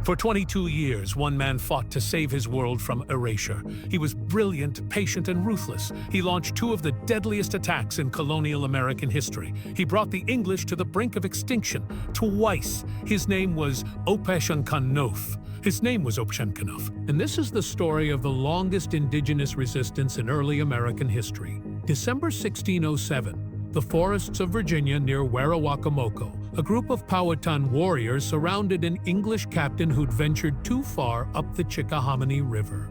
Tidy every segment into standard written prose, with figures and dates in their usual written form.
For 22 years, one man fought to save his world from erasure. He was brilliant, patient, and ruthless. He launched two of the deadliest attacks in colonial American history. He brought the English to the brink of extinction twice. His name was Opechancanough. And this is the story of the longest indigenous resistance in early American history. December 1607. The forests of Virginia near Tsenacomoco, a group of Powhatan warriors surrounded an English captain who'd ventured too far up the Chickahominy River.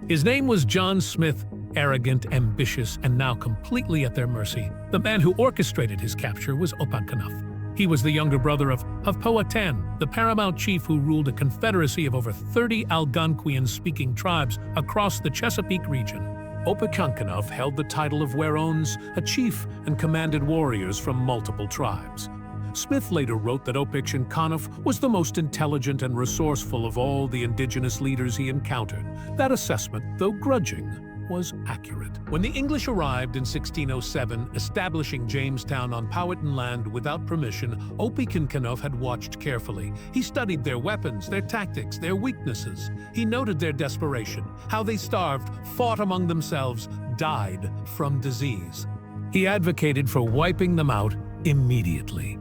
His name was John Smith, arrogant, ambitious, and now completely at their mercy. The man who orchestrated his capture was Opechancanough. He was the younger brother of Powhatan, the paramount chief who ruled a confederacy of over 30 Algonquian-speaking tribes across the Chesapeake region. Opechancanough held the title of Werones, a chief, and commanded warriors from multiple tribes. Smith later wrote that Opechancanough was the most intelligent and resourceful of all the indigenous leaders he encountered. That assessment, though grudging, was accurate. When the English arrived in 1607, establishing Jamestown on Powhatan land without permission, Opechancanough had watched carefully. He studied their weapons, their tactics, their weaknesses. He noted their desperation, how they starved, fought among themselves, died from disease. He advocated for wiping them out immediately.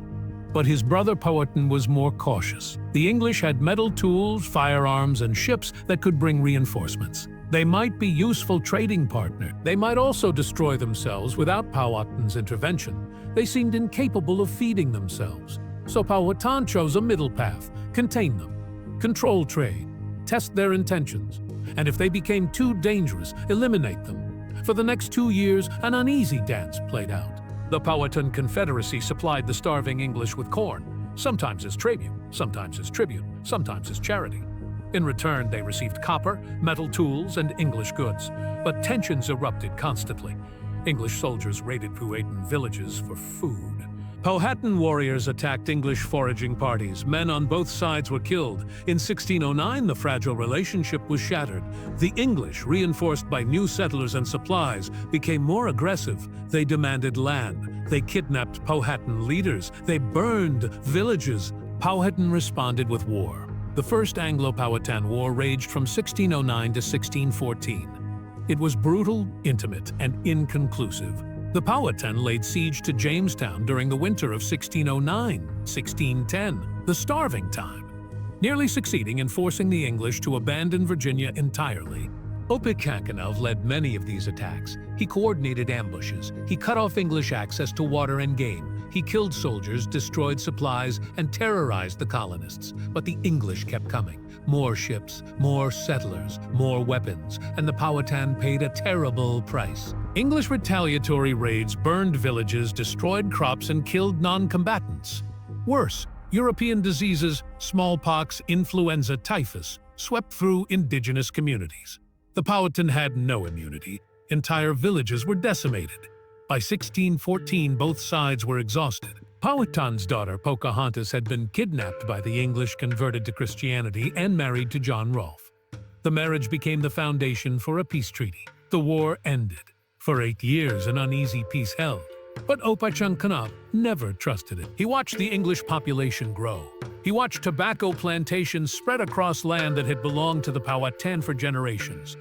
But his brother Powhatan was more cautious. The English had metal tools, firearms, and ships that could bring reinforcements. They might be useful trading partner. They might also destroy themselves without Powhatan's intervention. They seemed incapable of feeding themselves. So Powhatan chose a middle path: contain them, control trade, test their intentions, and if they became too dangerous, eliminate them. For the next 2 years, an uneasy dance played out. The Powhatan Confederacy supplied the starving English with corn, sometimes as tribute, sometimes as charity. In return, they received copper, metal tools, and English goods. But tensions erupted constantly. English soldiers raided Powhatan villages for food. Powhatan warriors attacked English foraging parties. Men on both sides were killed. In 1609, the fragile relationship was shattered. The English, reinforced by new settlers and supplies, became more aggressive. They demanded land. They kidnapped Powhatan leaders. They burned villages. Powhatan responded with war. The First Anglo-Powhatan War raged from 1609 to 1614. It was brutal, intimate, and inconclusive. The Powhatan laid siege to Jamestown during the winter of 1609-1610, the starving time, nearly succeeding in forcing the English to abandon Virginia entirely. Opechancanough led many of these attacks. He coordinated ambushes. He cut off English access to water and game. He killed soldiers, destroyed supplies, and terrorized the colonists. But the English kept coming. More ships, more settlers, more weapons, and the Powhatan paid a terrible price. English retaliatory raids burned villages, destroyed crops, and killed non-combatants. Worse, European diseases, smallpox, influenza, typhus, swept through indigenous communities. The Powhatan had no immunity. Entire villages were decimated. By 1614, both sides were exhausted. Powhatan's daughter, Pocahontas, had been kidnapped by the English, converted to Christianity, and married to John Rolfe. The marriage became the foundation for a peace treaty. The war ended. For 8 years, an uneasy peace held. But Opechancanough never trusted it. He watched the English population grow. He watched tobacco plantations spread across land that had belonged to the Powhatan for generations.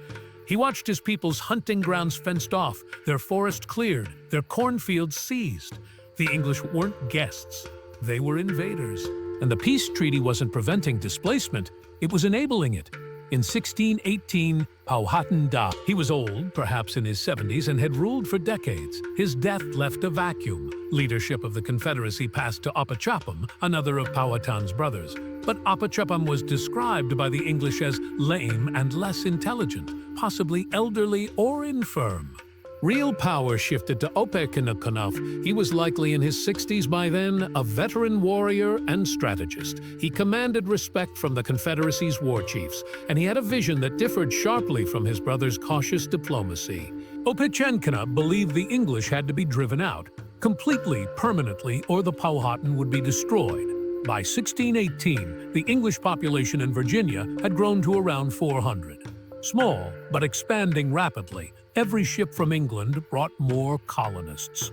He watched his people's hunting grounds fenced off, their forest cleared, their cornfields seized. The English weren't guests, they were invaders. And the peace treaty wasn't preventing displacement, it was enabling it. In 1618, Powhatan died. He was old, perhaps in his 70s, and had ruled for decades. His death left a vacuum. Leadership of the Confederacy passed to Apachapam, another of Powhatan's brothers. But Apachapam was described by the English as lame and less intelligent, possibly elderly or infirm. Real power shifted to Opechancanough. He was likely in his 60s by then, a veteran warrior and strategist. He commanded respect from the Confederacy's war chiefs, and he had a vision that differed sharply from his brother's cautious diplomacy. Opechancanough believed the English had to be driven out, completely, permanently, or the Powhatan would be destroyed. By 1618, the English population in Virginia had grown to around 400. Small, but expanding rapidly, every ship from England brought more colonists.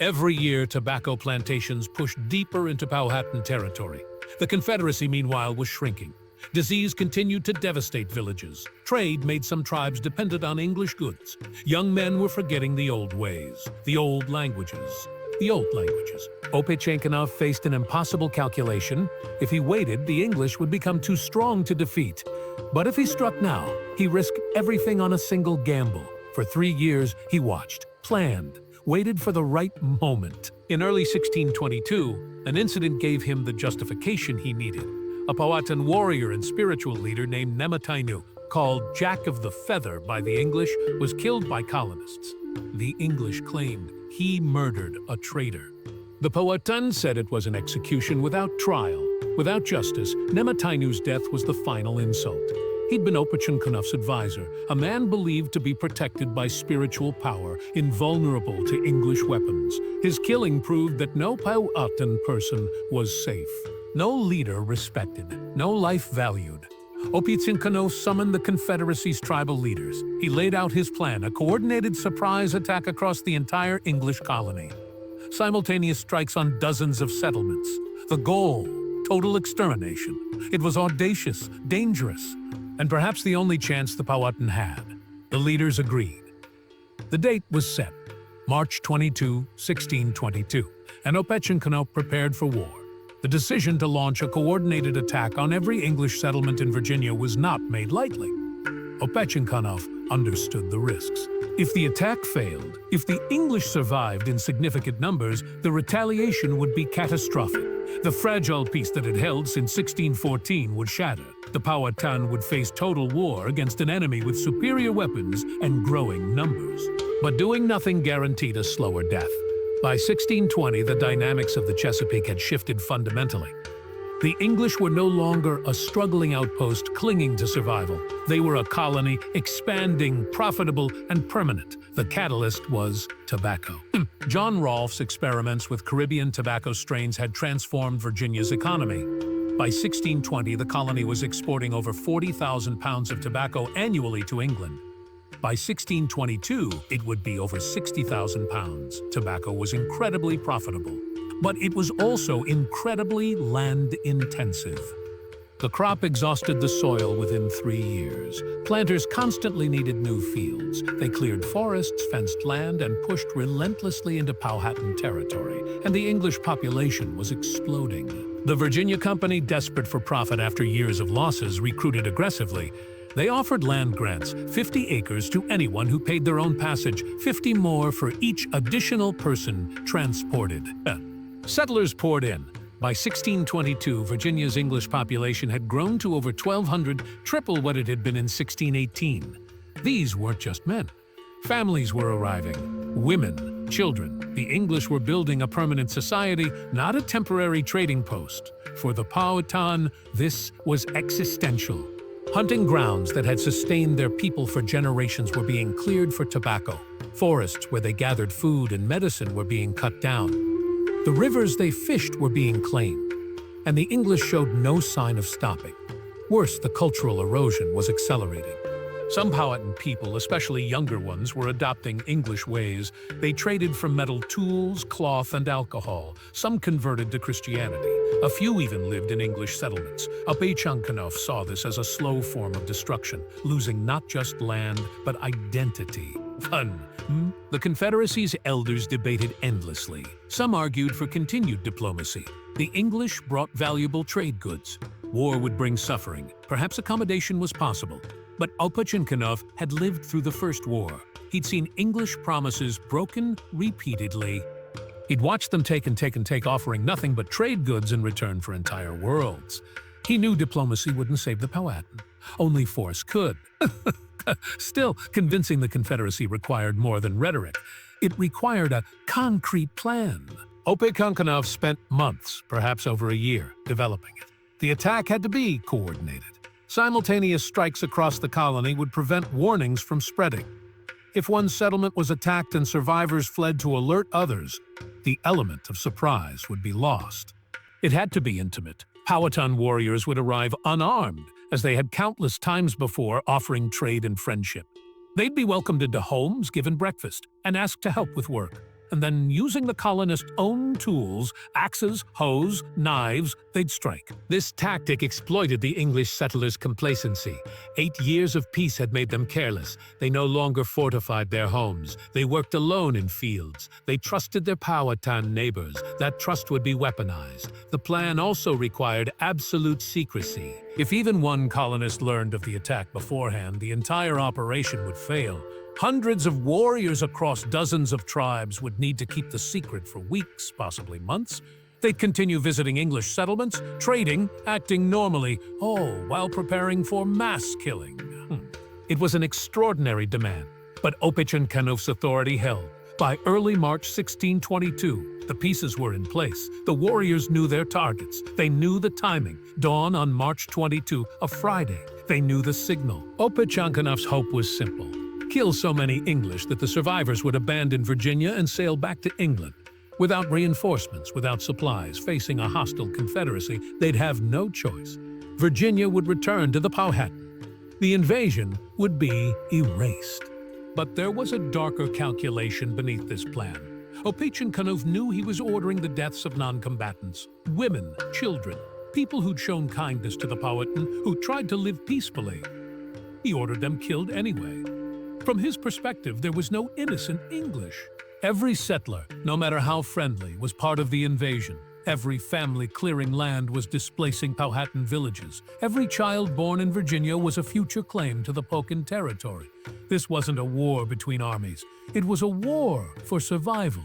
Every year, tobacco plantations pushed deeper into Powhatan territory. The Confederacy, meanwhile, was shrinking. Disease continued to devastate villages. Trade made some tribes dependent on English goods. Young men were forgetting the old ways, the old languages. Opechancanough faced an impossible calculation. If he waited, the English would become too strong to defeat. But if he struck now, he risked everything on a single gamble. For 3 years, he watched, planned, waited for the right moment. In early 1622, an incident gave him the justification he needed. A Powhatan warrior and spiritual leader named Nemaitainu, called Jack of the Feather by the English, was killed by colonists. The English claimed he murdered a traitor. The Powhatan said it was an execution without trial. Without justice, Nemaitainu's death was the final insult. He'd been Opechancanoug's advisor, a man believed to be protected by spiritual power, invulnerable to English weapons. His killing proved that no Powhatan person was safe. No leader respected, no life valued. Opechancanough summoned the Confederacy's tribal leaders. He laid out his plan, a coordinated surprise attack across the entire English colony. Simultaneous strikes on dozens of settlements. The goal, total extermination. It was audacious, dangerous, and perhaps the only chance the Powhatan had. The leaders agreed. The date was set, March 22, 1622, and Opechancanough prepared for war. The decision to launch a coordinated attack on every English settlement in Virginia was not made lightly. Opechancanough understood the risks. If the attack failed, if the English survived in significant numbers, the retaliation would be catastrophic. The fragile peace that had held since 1614 would shatter. The Powhatan would face total war against an enemy with superior weapons and growing numbers. But doing nothing guaranteed a slower death. By 1620, the dynamics of the Chesapeake had shifted fundamentally. The English were no longer a struggling outpost clinging to survival. They were a colony, expanding, profitable, and permanent. The catalyst was tobacco. John Rolfe's experiments with Caribbean tobacco strains had transformed Virginia's economy. By 1620, the colony was exporting over 40,000 pounds of tobacco annually to England. By 1622, it would be over 60,000 pounds. Tobacco was incredibly profitable, but it was also incredibly land-intensive. The crop exhausted the soil within 3 years. Planters constantly needed new fields. They cleared forests, fenced land, and pushed relentlessly into Powhatan territory, and the English population was exploding. The Virginia Company, desperate for profit after years of losses, recruited aggressively. They offered land grants, 50 acres to anyone who paid their own passage, 50 more for each additional person transported. Settlers poured in. By 1622, Virginia's English population had grown to over 1,200, triple what it had been in 1618. These weren't just men. Families were arriving. Women, children. The English were building a permanent society, not a temporary trading post. For the Powhatan, this was existential. Hunting grounds that had sustained their people for generations were being cleared for tobacco. Forests where they gathered food and medicine were being cut down. The rivers they fished were being claimed, and the English showed no sign of stopping. Worse, the cultural erosion was accelerating. Some Powhatan people, especially younger ones, were adopting English ways. They traded for metal tools, cloth, and alcohol. Some converted to Christianity. A few even lived in English settlements. Opechancanough saw this as a slow form of destruction, losing not just land, but identity. Fun. The Confederacy's elders debated endlessly. Some argued for continued diplomacy. The English brought valuable trade goods. War would bring suffering. Perhaps accommodation was possible. But Opechancanough had lived through the First War. He'd seen English promises broken repeatedly. He'd watched them take, offering nothing but trade goods in return for entire worlds. He knew diplomacy wouldn't save the Powhatan. Only force could. Still, convincing the Confederacy required more than rhetoric. It required a concrete plan. Opechancanough spent months, perhaps over a year, developing it. The attack had to be coordinated. Simultaneous strikes across the colony would prevent warnings from spreading. If one settlement was attacked and survivors fled to alert others, the element of surprise would be lost. It had to be intimate. Powhatan warriors would arrive unarmed, as they had countless times before, offering trade and friendship. They'd be welcomed into homes, given breakfast, and asked to help with work. and then using the colonists' own tools, axes, hoes, knives, they'd strike. This tactic exploited the English settlers' complacency. 8 years of peace had made them careless. They no longer fortified their homes. They worked alone in fields. They trusted their Powhatan neighbors. That trust would be weaponized. The plan also required absolute secrecy. If even one colonist learned of the attack beforehand, the entire operation would fail. Hundreds of warriors across dozens of tribes would need to keep the secret for weeks, possibly months. They'd continue visiting English settlements, trading, acting normally, all while preparing for mass killing. It was an extraordinary demand, but Opechancanoug's authority held. By early March 1622, the pieces were in place. The warriors knew their targets. They knew the timing. Dawn on March 22, a Friday. They knew the signal. Opechancanoug's hope was simple. Kill so many English that the survivors would abandon Virginia and sail back to England. Without reinforcements, without supplies, facing a hostile confederacy, they'd have no choice. Virginia would return to the Powhatan. The invasion would be erased. But there was a darker calculation beneath this plan. Opechancanough knew he was ordering the deaths of non-combatants, women, children, people who'd shown kindness to the Powhatan, who tried to live peacefully. He ordered them killed anyway. From his perspective, there was no innocent English. Every settler, no matter how friendly, was part of the invasion. Every family clearing land was displacing Powhatan villages. Every child born in Virginia was a future claim to the Pocan territory. This wasn't a war between armies. It was a war for survival.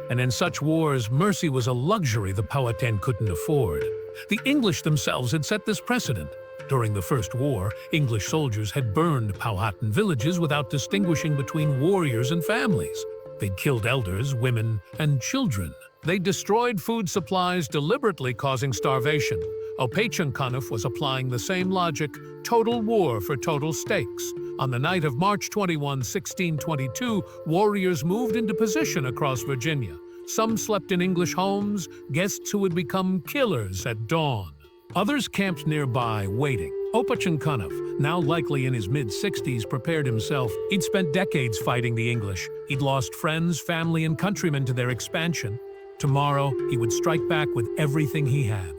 And in such wars, mercy was a luxury the Powhatan couldn't afford. The English themselves had set this precedent. During the First War, English soldiers had burned Powhatan villages without distinguishing between warriors and families. They'd killed elders, women, and children. They destroyed food supplies, deliberately causing starvation. Opechancanough was applying the same logic, total war for total stakes. On the night of March 21, 1622, warriors moved into position across Virginia. Some slept in English homes, guests who would become killers at dawn. Others camped nearby, waiting. Opechancanough, now likely in his mid-60s, prepared himself. He'd spent decades fighting the English. He'd lost friends, family, and countrymen to their expansion. Tomorrow, he would strike back with everything he had.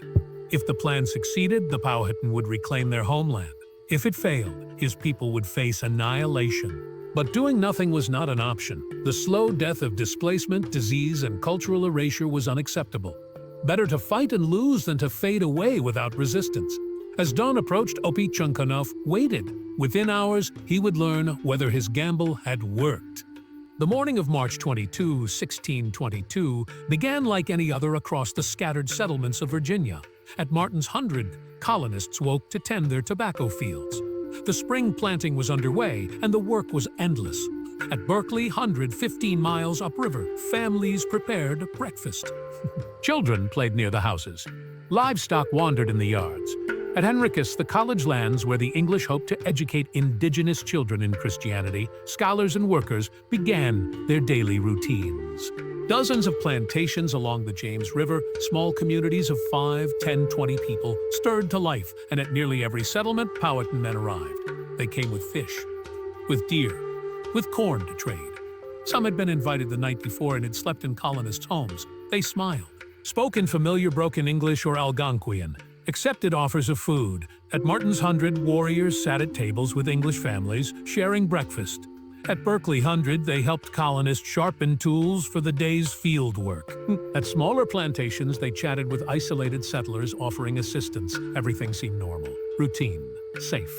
If the plan succeeded, the Powhatan would reclaim their homeland. If it failed, his people would face annihilation. But doing nothing was not an option. The slow death of displacement, disease, and cultural erasure was unacceptable. Better to fight and lose than to fade away without resistance. As dawn approached, Opechancanough waited. Within hours, he would learn whether his gamble had worked. The morning of March 22, 1622, began like any other across the scattered settlements of Virginia. At Martin's 100, colonists woke to tend their tobacco fields. The spring planting was underway, and the work was endless. At Berkeley 100, 15 miles upriver, families prepared breakfast. Children played near the houses. Livestock wandered in the yards. At Henricus, the college lands where the English hoped to educate indigenous children in Christianity, scholars and workers began their daily routines. Dozens of plantations along the James River, small communities of 5, 10, 20 people, stirred to life, and at nearly every settlement, Powhatan men arrived. They came with fish, with deer, with corn to trade. Some had been invited the night before and had slept in colonists' homes. They smiled, spoke in familiar broken English or Algonquian, accepted offers of food. At Martin's 100, warriors sat at tables with English families, sharing breakfast. At Berkeley 100, they helped colonists sharpen tools for the day's field work. At smaller plantations, they chatted with isolated settlers offering assistance. Everything seemed normal, routine, safe.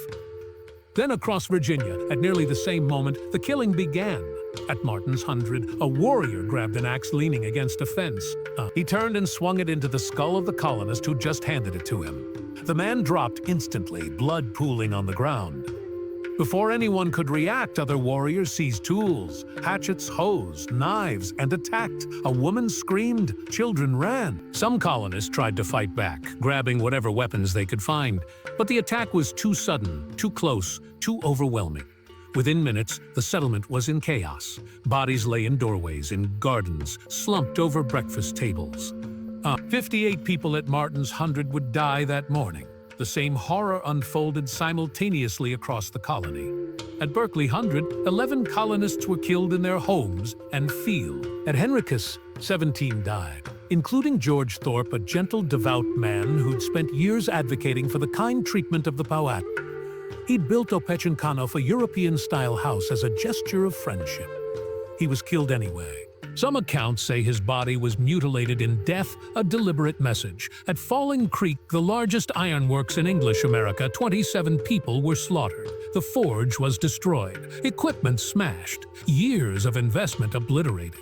Then across Virginia, at nearly the same moment, the killing began. At Martin's 100, a warrior grabbed an axe leaning against a fence. He turned and swung it into the skull of the colonist who just handed it to him. The man dropped instantly, blood pooling on the ground. Before anyone could react, other warriors seized tools, hatchets, hoes, knives, and attacked. A woman screamed, children ran. Some colonists tried to fight back, grabbing whatever weapons they could find. But the attack was too sudden, too close, too overwhelming. Within minutes, the settlement was in chaos. Bodies lay in doorways, in gardens, slumped over breakfast tables. 58 people at Martin's 100 would die that morning. The same horror unfolded simultaneously across the colony. At Berkeley 100, 11 colonists were killed in their homes and field. At Henricus, 17 died, including George Thorpe, a gentle, devout man who'd spent years advocating for the kind treatment of the Powhatan. He'd built Opechancanough, a European-style house, as a gesture of friendship. He was killed anyway. Some accounts say his body was mutilated in death, a deliberate message. At Falling Creek, the largest ironworks in English America, 27 people were slaughtered. The forge was destroyed, equipment smashed, years of investment obliterated.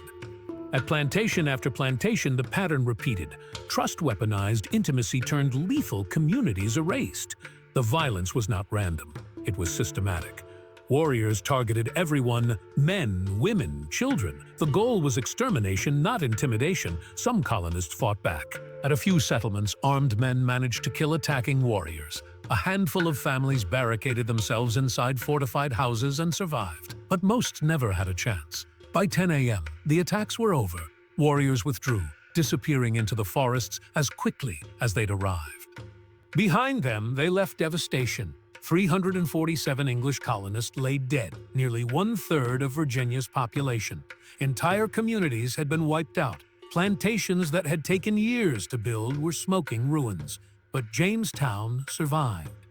At plantation after plantation, the pattern repeated. Trust weaponized, intimacy turned lethal, communities erased. The violence was not random. It was systematic. Warriors targeted everyone, men, women, children. The goal was extermination, not intimidation. Some colonists fought back. At a few settlements, armed men managed to kill attacking warriors. A handful of families barricaded themselves inside fortified houses and survived. But most never had a chance. By 10 a.m., the attacks were over. Warriors withdrew, disappearing into the forests as quickly as they'd arrived. Behind them, they left devastation. 347 English colonists lay dead, nearly one-third of Virginia's population. Entire communities had been wiped out. Plantations that had taken years to build were smoking ruins. But Jamestown survived.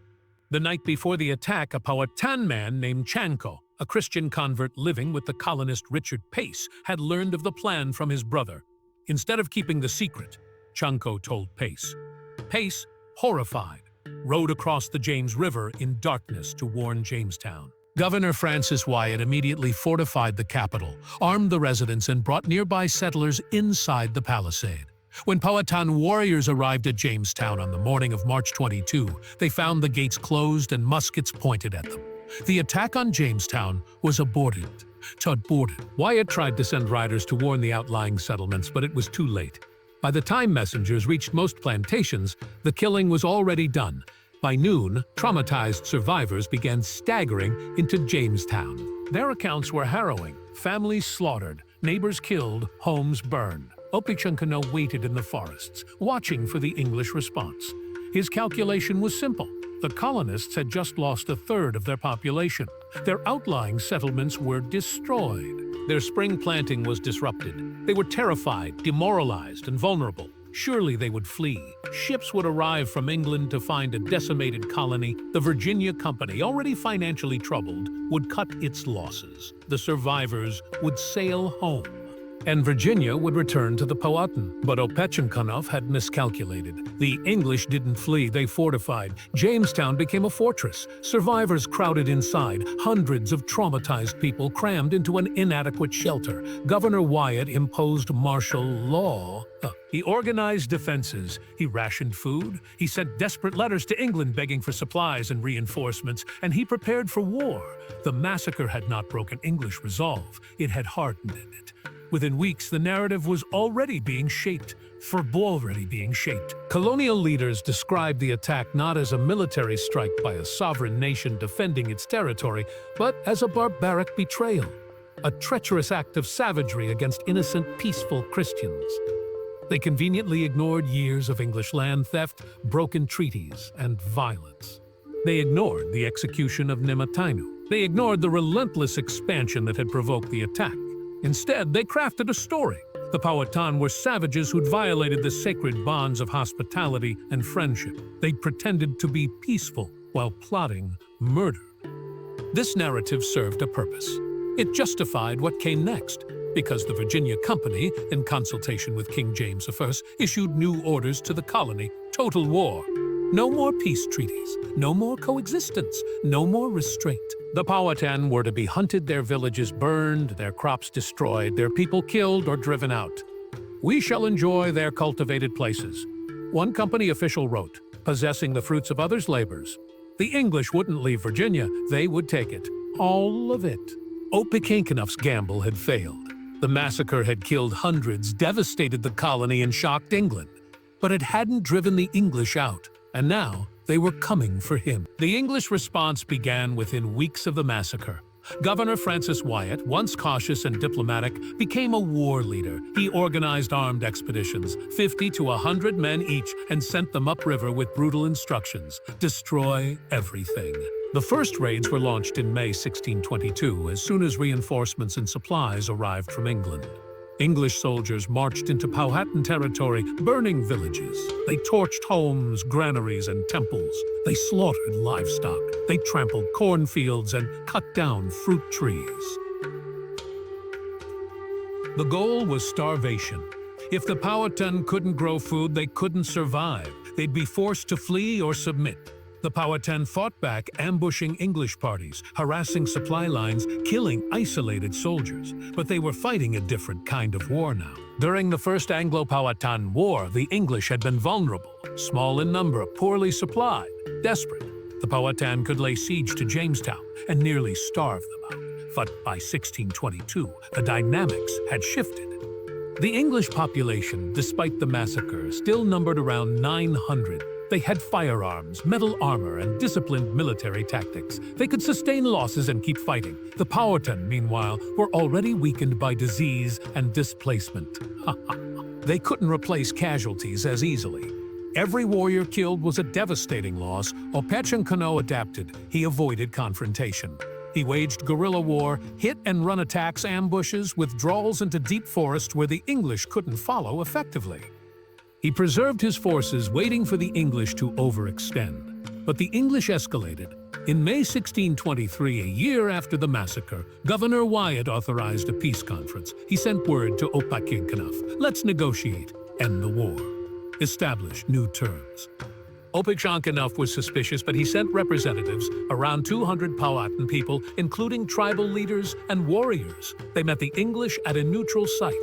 The night before the attack, a Powhatan man named Chanco, a Christian convert living with the colonist Richard Pace, had learned of the plan from his brother. Instead of keeping the secret, Chanco told Pace. Pace, horrified, rode across the James River in darkness to warn Jamestown. Governor Francis Wyatt immediately fortified the capital, armed the residents, and brought nearby settlers inside the palisade. When Powhatan warriors arrived at Jamestown on the morning of March 22, they found the gates closed and muskets pointed at them. The attack on Jamestown was aborted. Wyatt tried to send riders to warn the outlying settlements, but it was too late. By the time messengers reached most plantations, the killing was already done. By noon, traumatized survivors began staggering into Jamestown. Their accounts were harrowing. Families slaughtered, neighbors killed, homes burned. Opechancanough waited in the forests, watching for the English response. His calculation was simple. The colonists had just lost a third of their population. Their outlying settlements were destroyed. Their spring planting was disrupted. They were terrified, demoralized, and vulnerable. Surely they would flee. Ships would arrive from England to find a decimated colony. The Virginia Company, already financially troubled, would cut its losses. The survivors would sail home, and Virginia would return to the Powhatan. But Opechancanough had miscalculated. The English didn't flee, they fortified. Jamestown became a fortress. Survivors crowded inside, hundreds of traumatized people crammed into an inadequate shelter. Governor Wyatt imposed martial law. He organized defenses. He rationed food. He sent desperate letters to England begging for supplies and reinforcements, and he prepared for war. The massacre had not broken English resolve. It had hardened it. Within weeks, the narrative was already being shaped. Colonial leaders described the attack not as a military strike by a sovereign nation defending its territory, but as a barbaric betrayal, a treacherous act of savagery against innocent, peaceful Christians. They conveniently ignored years of English land theft, broken treaties, and violence. They ignored the execution of Nemaitainu. They ignored the relentless expansion that had provoked the attack. Instead, they crafted a story. The Powhatan were savages who'd violated the sacred bonds of hospitality and friendship. They pretended to be peaceful while plotting murder. This narrative served a purpose. It justified what came next, because the Virginia Company, in consultation with King James I, issued new orders to the colony: total war. No more peace treaties, no more coexistence, no more restraint. The Powhatan were to be hunted, their villages burned, their crops destroyed, their people killed or driven out. We shall enjoy their cultivated places. One company official wrote, possessing the fruits of others' labors. The English wouldn't leave Virginia, they would take it. All of it. Opechancanoug's gamble had failed. The massacre had killed hundreds, devastated the colony, and shocked England. But it hadn't driven the English out. And now, they were coming for him. The English response began within weeks of the massacre. Governor Francis Wyatt, once cautious and diplomatic, became a war leader. He organized armed expeditions, 50 to 100 men each, and sent them upriver with brutal instructions: destroy everything. The first raids were launched in May 1622, as soon as reinforcements and supplies arrived from England. English soldiers marched into Powhatan territory, burning villages. They torched homes, granaries, and temples. They slaughtered livestock. They trampled cornfields and cut down fruit trees. The goal was starvation. If the Powhatan couldn't grow food, they couldn't survive. They'd be forced to flee or submit. The Powhatan fought back, ambushing English parties, harassing supply lines, killing isolated soldiers. But they were fighting a different kind of war now. During the First Anglo-Powhatan War, the English had been vulnerable, small in number, poorly supplied, desperate. The Powhatan could lay siege to Jamestown and nearly starve them out. But by 1622, the dynamics had shifted. The English population, despite the massacre, still numbered around 900. They had firearms, metal armor, and disciplined military tactics. They could sustain losses and keep fighting. The Powhatan, meanwhile, were already weakened by disease and displacement. They couldn't replace casualties as easily. Every warrior killed was a devastating loss. Opechancanough adapted. He avoided confrontation. He waged guerrilla war, hit-and-run attacks, ambushes, withdrawals into deep forests where the English couldn't follow effectively. He preserved his forces, waiting for the English to overextend. But the English escalated. In May 1623, a year after the massacre, Governor Wyatt authorized a peace conference. He sent word to Opechancanough, "Let's negotiate, end the war, establish new terms." Opechancanough was suspicious, but he sent representatives, around 200 Powhatan people, including tribal leaders and warriors. They met the English at a neutral site.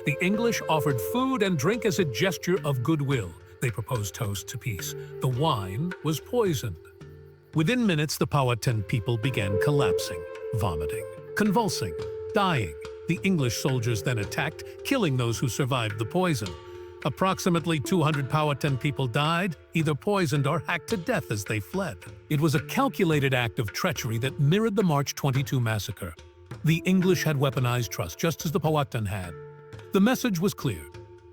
The English offered food and drink as a gesture of goodwill. They proposed toasts to peace. The wine was poisoned. Within minutes, the Powhatan people began collapsing, vomiting, convulsing, dying. The English soldiers then attacked, killing those who survived the poison. Approximately 200 Powhatan people died, either poisoned or hacked to death as they fled. It was a calculated act of treachery that mirrored the March 22 massacre. The English had weaponized trust, just as the Powhatan had. The message was clear.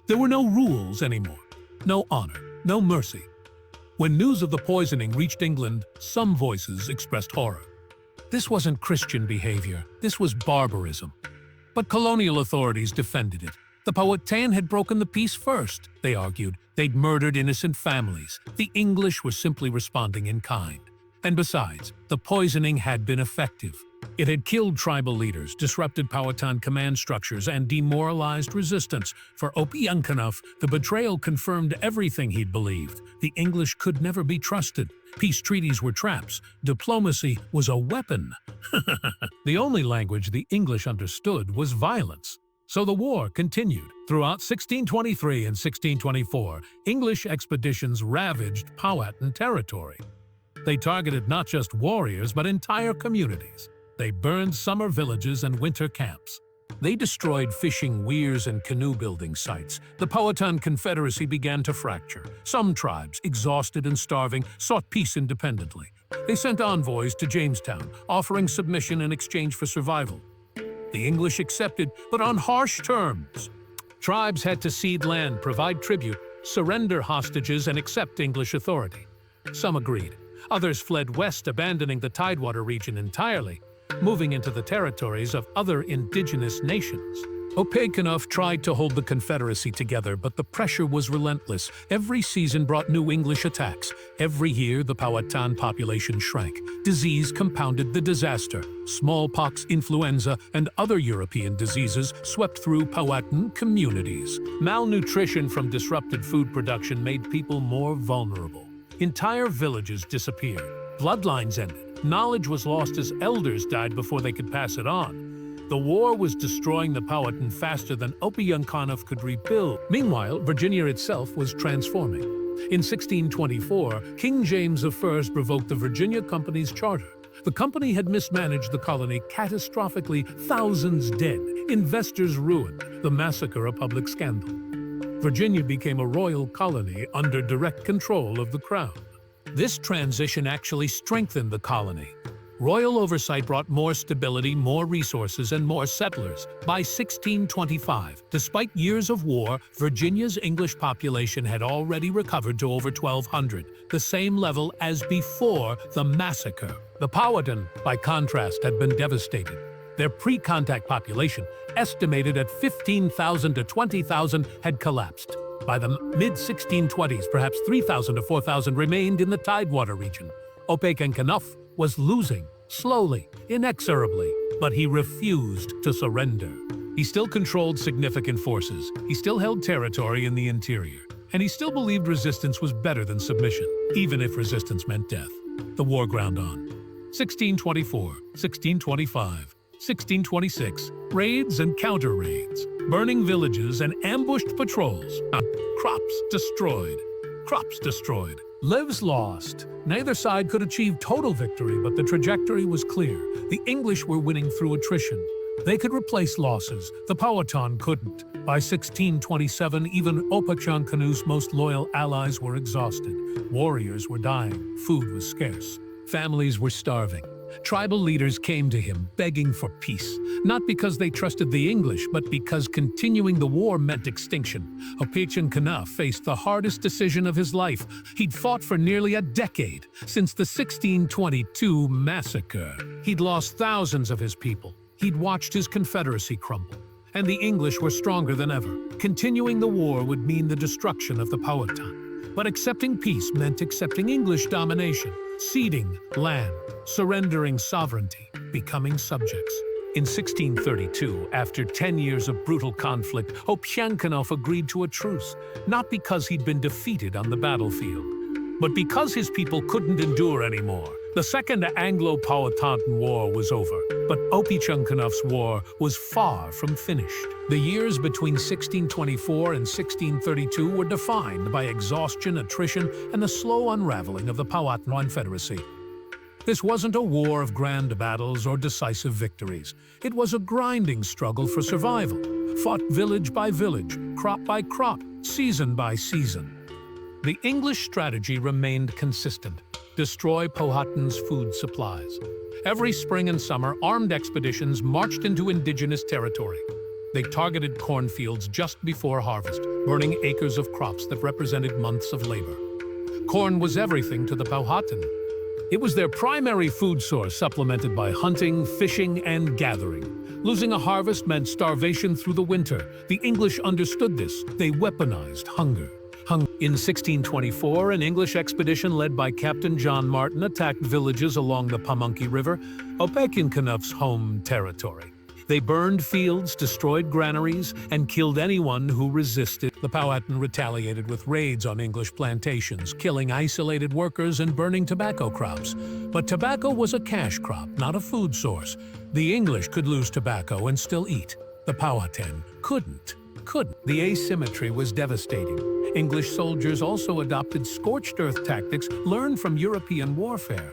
There were no rules anymore. No honor, no mercy. When news of the poisoning reached England, some voices expressed horror. This wasn't Christian behavior. This was barbarism. But colonial authorities defended it. The Powhatan had broken the peace first, they argued. They'd murdered innocent families. The English were simply responding in kind. And besides, the poisoning had been effective. It had killed tribal leaders, disrupted Powhatan command structures, and demoralized resistance. For Opechancanough, the betrayal confirmed everything he'd believed. The English could never be trusted. Peace treaties were traps. Diplomacy was a weapon. The only language the English understood was violence. So the war continued. Throughout 1623 and 1624, English expeditions ravaged Powhatan territory. They targeted not just warriors, but entire communities. They burned summer villages and winter camps. They destroyed fishing weirs and canoe-building sites. The Powhatan Confederacy began to fracture. Some tribes, exhausted and starving, sought peace independently. They sent envoys to Jamestown, offering submission in exchange for survival. The English accepted, but on harsh terms. Tribes had to cede land, provide tribute, surrender hostages, and accept English authority. Some agreed. Others fled west, abandoning the Tidewater region entirely, moving into the territories of other indigenous nations. Opechancanough tried to hold the Confederacy together, but the pressure was relentless. Every season brought new English attacks. Every year, the Powhatan population shrank. Disease compounded the disaster. Smallpox, influenza, and other European diseases swept through Powhatan communities. Malnutrition from disrupted food production made people more vulnerable. Entire villages disappeared. Bloodlines ended. Knowledge was lost as elders died before they could pass it on. The war was destroying the Powhatan faster than Opechancanough could rebuild. Meanwhile, Virginia itself was transforming. In 1624, King James I revoked the Virginia Company's charter. The company had mismanaged the colony catastrophically, thousands dead, investors ruined, the massacre a public scandal. Virginia became a royal colony under direct control of the crown. This transition actually strengthened the colony. Royal oversight brought more stability, more resources, and more settlers. By 1625, despite years of war, Virginia's English population had already recovered to over 1,200, the same level as before the massacre. The Powhatan, by contrast, had been devastated. Their pre-contact population, estimated at 15,000 to 20,000, had collapsed. By the mid-1620s, perhaps 3,000 to 4,000 remained in the Tidewater region. Opechancanough was losing, slowly, inexorably, but he refused to surrender. He still controlled significant forces, he still held territory in the interior, and he still believed resistance was better than submission, even if resistance meant death. The war ground on. 1624, 1625, 1626, raids and counter-raids, burning villages and ambushed patrols. Crops destroyed. Crops destroyed. Lives lost. Neither side could achieve total victory, but the trajectory was clear. The English were winning through attrition. They could replace losses. The Powhatan couldn't. By 1627, even Opechancanoug's most loyal allies were exhausted. Warriors were dying. Food was scarce. Families were starving. Tribal leaders came to him, begging for peace, not because they trusted the English, but because continuing the war meant extinction. Opechancanough faced the hardest decision of his life. He'd fought for nearly a decade, since the 1622 massacre. He'd lost thousands of his people. He'd watched his confederacy crumble. And the English were stronger than ever. Continuing the war would mean the destruction of the Powhatan. But accepting peace meant accepting English domination, ceding land, surrendering sovereignty, becoming subjects. In 1632, after 10 years of brutal conflict, Opechancanough agreed to a truce, not because he'd been defeated on the battlefield, but because his people couldn't endure anymore. The Second Anglo-Powhatan War was over, but Opechancanouggh's war was far from finished. The years between 1624 and 1632 were defined by exhaustion, attrition, and the slow unraveling of the Powhatan Confederacy. This wasn't a war of grand battles or decisive victories. It was a grinding struggle for survival, fought village by village, crop by crop, season by season. The English strategy remained consistent: destroy Powhatan's food supplies. Every spring and summer, armed expeditions marched into indigenous territory. They targeted cornfields just before harvest, burning acres of crops that represented months of labor. Corn was everything to the Powhatan. It was their primary food source, supplemented by hunting, fishing, and gathering. Losing a harvest meant starvation through the winter. The English understood this. They weaponized hunger. In 1624, an English expedition led by Captain John Martin attacked villages along the Pamunkey River, Opechancanoug's home territory. They burned fields, destroyed granaries, and killed anyone who resisted. The Powhatan retaliated with raids on English plantations, killing isolated workers and burning tobacco crops. But tobacco was a cash crop, not a food source. The English could lose tobacco and still eat. The Powhatan couldn't. The asymmetry was devastating. English soldiers also adopted scorched earth tactics learned from European warfare.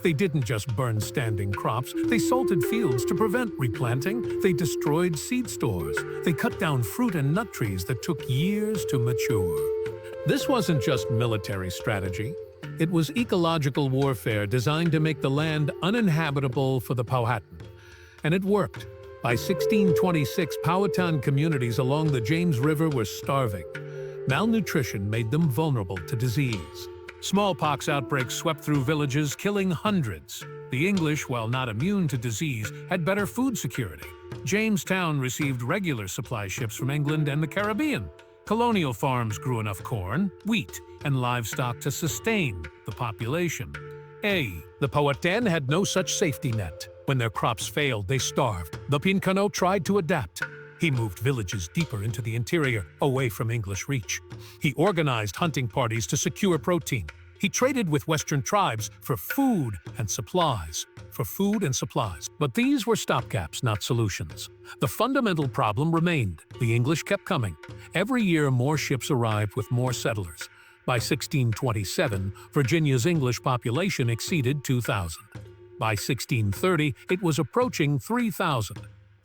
They didn't just burn standing crops, they salted fields to prevent replanting. They destroyed seed stores. They cut down fruit and nut trees that took years to mature. This wasn't just military strategy. It was ecological warfare designed to make the land uninhabitable for the Powhatan. And it worked. By 1626, Powhatan communities along the James River were starving. Malnutrition made them vulnerable to disease. Smallpox outbreaks swept through villages, killing hundreds. The English, while not immune to disease, had better food security. Jamestown received regular supply ships from England and the Caribbean. Colonial farms grew enough corn, wheat, and livestock to sustain the population. The Powhatan had no such safety net. When their crops failed, they starved. The Opechancanough tried to adapt. He moved villages deeper into the interior, away from English reach. He organized hunting parties to secure protein. He traded with Western tribes for food and supplies. But these were stopgaps, not solutions. The fundamental problem remained. The English kept coming. Every year, more ships arrived with more settlers. By 1627, Virginia's English population exceeded 2,000. By 1630, it was approaching 3,000.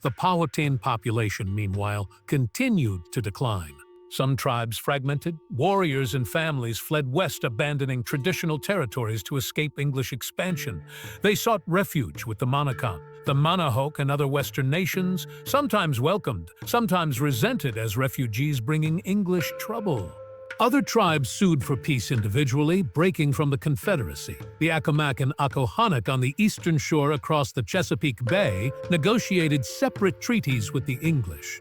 The Powhatan population, meanwhile, continued to decline. Some tribes fragmented, warriors and families fled west, abandoning traditional territories to escape English expansion. They sought refuge with the Monacan, the Manahoac, and other Western nations, sometimes welcomed, sometimes resented as refugees bringing English trouble. Other tribes sued for peace individually, breaking from the Confederacy. The Accomack and Accohonic on the eastern shore across the Chesapeake Bay negotiated separate treaties with the English.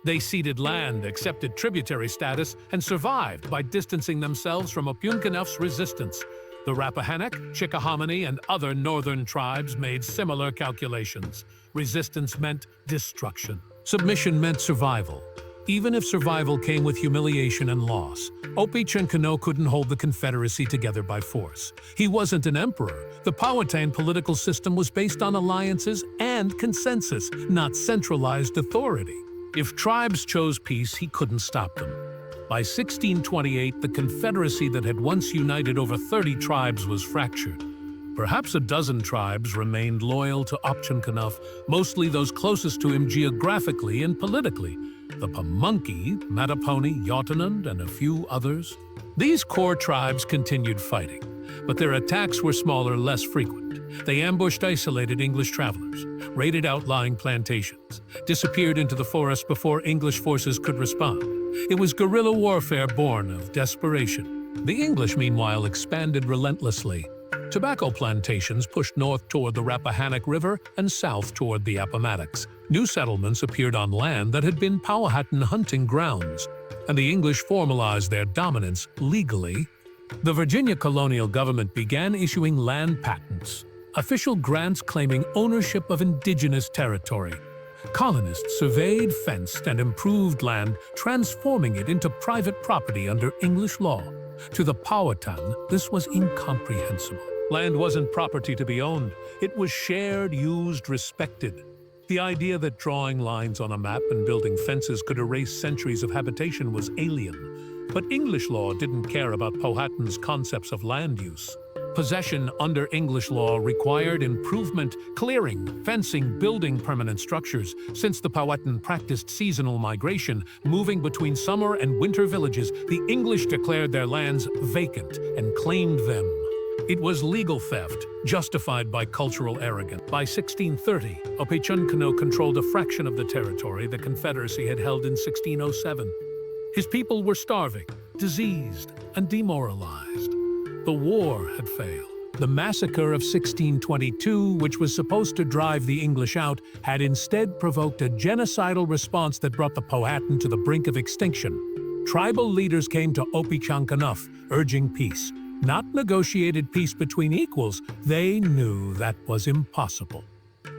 They ceded land, accepted tributary status, and survived by distancing themselves from Opechancanoug's resistance. The Rappahannock, Chickahominy, and other northern tribes made similar calculations. Resistance meant destruction. Submission meant survival. Even if survival came with humiliation and loss, Opechancanough couldn't hold the Confederacy together by force. He wasn't an emperor. The Powhatan political system was based on alliances and consensus, not centralized authority. If tribes chose peace, he couldn't stop them. By 1628, the Confederacy that had once united over 30 tribes was fractured. Perhaps a dozen tribes remained loyal to Opechancanough, mostly those closest to him geographically and politically. The Pamunkey, Mattapony, Yautaunon, and a few others. These core tribes continued fighting, but their attacks were smaller, less frequent. They ambushed isolated English travelers, raided outlying plantations, disappeared into the forest before English forces could respond. It was guerrilla warfare born of desperation. The English, meanwhile, expanded relentlessly. Tobacco plantations pushed north toward the Rappahannock River and south toward the Appomattox. New settlements appeared on land that had been Powhatan hunting grounds, and the English formalized their dominance legally. The Virginia colonial government began issuing land patents, official grants claiming ownership of indigenous territory. Colonists surveyed, fenced, and improved land, transforming it into private property under English law. To the Powhatan, this was incomprehensible. Land wasn't property to be owned. It was shared, used, respected. The idea that drawing lines on a map and building fences could erase centuries of habitation was alien. But English law didn't care about Powhatan's concepts of land use. Possession under English law required improvement, clearing, fencing, building permanent structures. Since the Powhatan practiced seasonal migration, moving between summer and winter villages, the English declared their lands vacant and claimed them. It was legal theft, justified by cultural arrogance. By 1630, Opechancanough controlled a fraction of the territory the Confederacy had held in 1607. His people were starving, diseased, and demoralized. The war had failed. The massacre of 1622, which was supposed to drive the English out, had instead provoked a genocidal response that brought the Powhatan to the brink of extinction. Tribal leaders came to Opechancanough, urging peace. Not negotiated peace between equals, they knew that was impossible.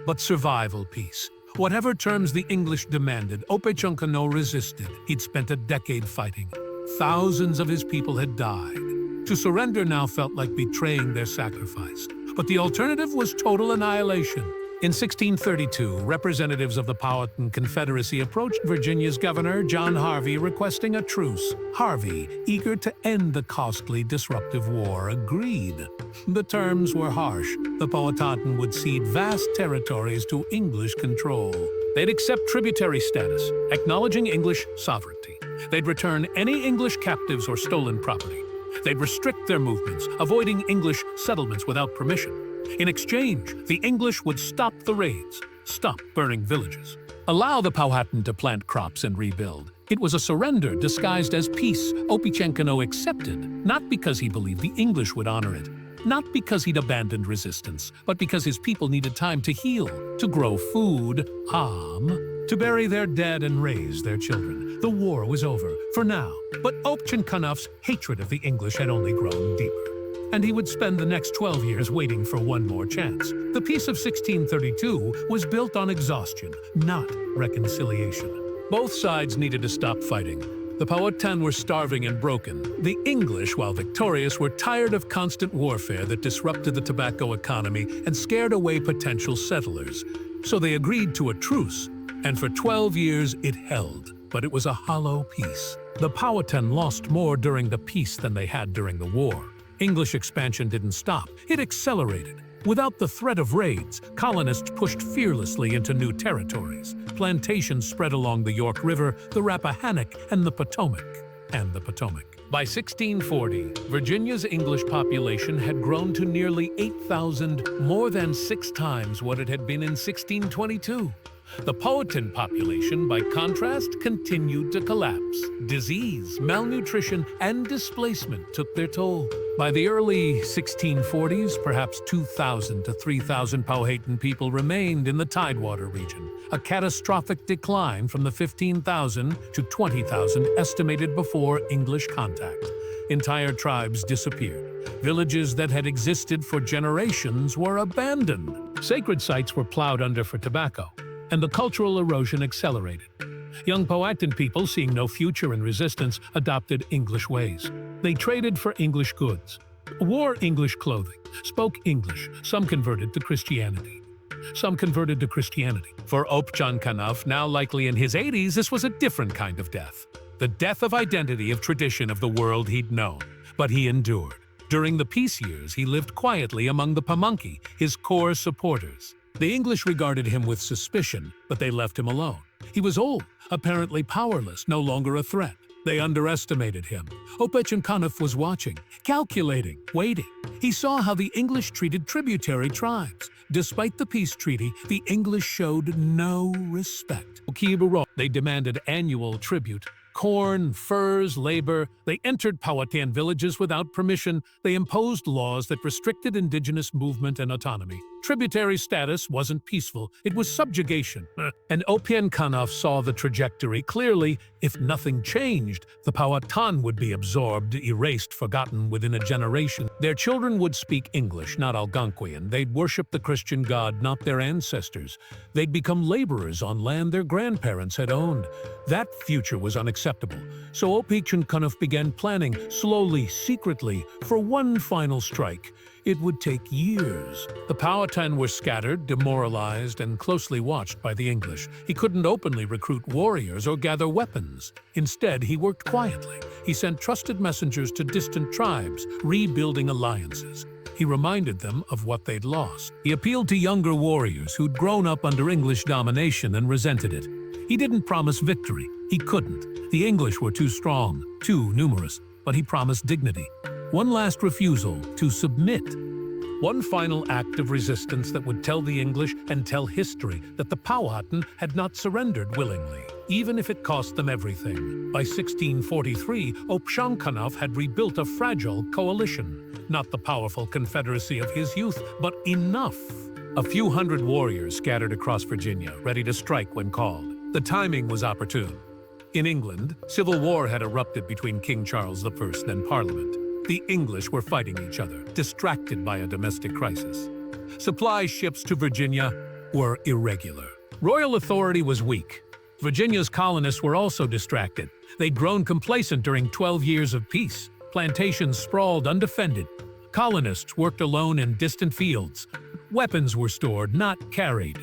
But survival peace. Whatever terms the English demanded, Opechancanough resisted. He'd spent a decade fighting. Thousands of his people had died. To surrender now felt like betraying their sacrifice. But the alternative was total annihilation. In 1632, representatives of the Powhatan Confederacy approached Virginia's governor, John Harvey, requesting a truce. Harvey, eager to end the costly, disruptive war, agreed. The terms were harsh. The Powhatan would cede vast territories to English control. They'd accept tributary status, acknowledging English sovereignty. They'd return any English captives or stolen property. They'd restrict their movements, avoiding English settlements without permission. In exchange, the English would stop the raids, stop burning villages, allow the Powhatan to plant crops and rebuild. It was a surrender disguised as peace Opechancanough accepted, not because he believed the English would honor it, not because he'd abandoned resistance, but because his people needed time to heal, to grow food, to bury their dead and raise their children. The war was over, for now. But Opechancanoug's hatred of the English had only grown deeper. And he would spend the next 12 years waiting for one more chance. The peace of 1632 was built on exhaustion, not reconciliation. Both sides needed to stop fighting. The Powhatan were starving and broken. The English, while victorious, were tired of constant warfare that disrupted the tobacco economy and scared away potential settlers. So they agreed to a truce, and for 12 years it held. But it was a hollow peace. The Powhatan lost more during the peace than they had during the war. English expansion didn't stop, it accelerated. Without the threat of raids, colonists pushed fearlessly into new territories. Plantations spread along the York River, the Rappahannock, and the Potomac. By 1640, Virginia's English population had grown to nearly 8,000, more than 6 times what it had been in 1622. The Powhatan population, by contrast, continued to collapse. Disease, malnutrition, and displacement took their toll. By the early 1640s, perhaps 2,000 to 3,000 Powhatan people remained in the Tidewater region, a catastrophic decline from the 15,000 to 20,000 estimated before English contact. Entire tribes disappeared. Villages that had existed for generations were abandoned. Sacred sites were plowed under for tobacco, and the cultural erosion accelerated. Young Powhatan people, seeing no future in resistance, adopted English ways. They traded for English goods, wore English clothing, spoke English. Some converted to Christianity. For Opechancanough, now likely in his 80s, this was a different kind of death. The death of identity, of tradition, of the world he'd known. But he endured. During the peace years, he lived quietly among the Pamunkey, his core supporters. The English regarded him with suspicion, but they left him alone. He was old, apparently powerless, no longer a threat. They underestimated him. Opechancanough was watching, calculating, waiting. He saw how the English treated tributary tribes. Despite the peace treaty, the English showed no respect. They demanded annual tribute. Corn, furs, labor. They entered Powhatan villages without permission. They imposed laws that restricted Indigenous movement and autonomy. Tributary status wasn't peaceful, it was subjugation. And Opechancanough saw the trajectory clearly. If nothing changed, the Powhatan would be absorbed, erased, forgotten within a generation. Their children would speak English, not Algonquian. They'd worship the Christian God, not their ancestors. They'd become laborers on land their grandparents had owned. That future was unacceptable. So Opechancanough began planning, slowly, secretly, for one final strike. It would take years. The Powhatan were scattered, demoralized, and closely watched by the English. He couldn't openly recruit warriors or gather weapons. Instead, he worked quietly. He sent trusted messengers to distant tribes, rebuilding alliances. He reminded them of what they'd lost. He appealed to younger warriors who'd grown up under English domination and resented it. He didn't promise victory. He couldn't. The English were too strong, too numerous, but he promised dignity. One last refusal to submit. One final act of resistance that would tell the English and tell history that the Powhatan had not surrendered willingly, even if it cost them everything. By 1643, Opechancanough had rebuilt a fragile coalition. Not the powerful confederacy of his youth, but enough. A few hundred warriors scattered across Virginia, ready to strike when called. The timing was opportune. In England, civil war had erupted between King Charles I and Parliament. The English were fighting each other, distracted by a domestic crisis. Supply ships to Virginia were irregular. Royal authority was weak. Virginia's colonists were also distracted. They'd grown complacent during 12 years of peace. Plantations sprawled undefended. Colonists worked alone in distant fields. Weapons were stored, not carried.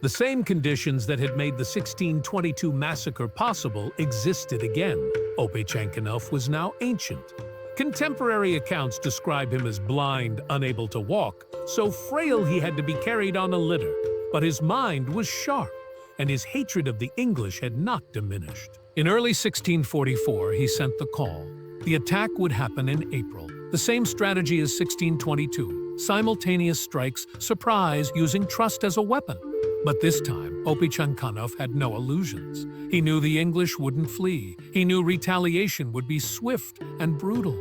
The same conditions that had made the 1622 massacre possible existed again. Opechancanough was now ancient. Contemporary accounts describe him as blind, unable to walk, so frail he had to be carried on a litter. But his mind was sharp, and his hatred of the English had not diminished. In early 1644, he sent the call. The attack would happen in April. The same strategy as 1622. Simultaneous strikes, surprise, using trust as a weapon. But this time, Opechancanough had no illusions. He knew the English wouldn't flee. He knew retaliation would be swift and brutal.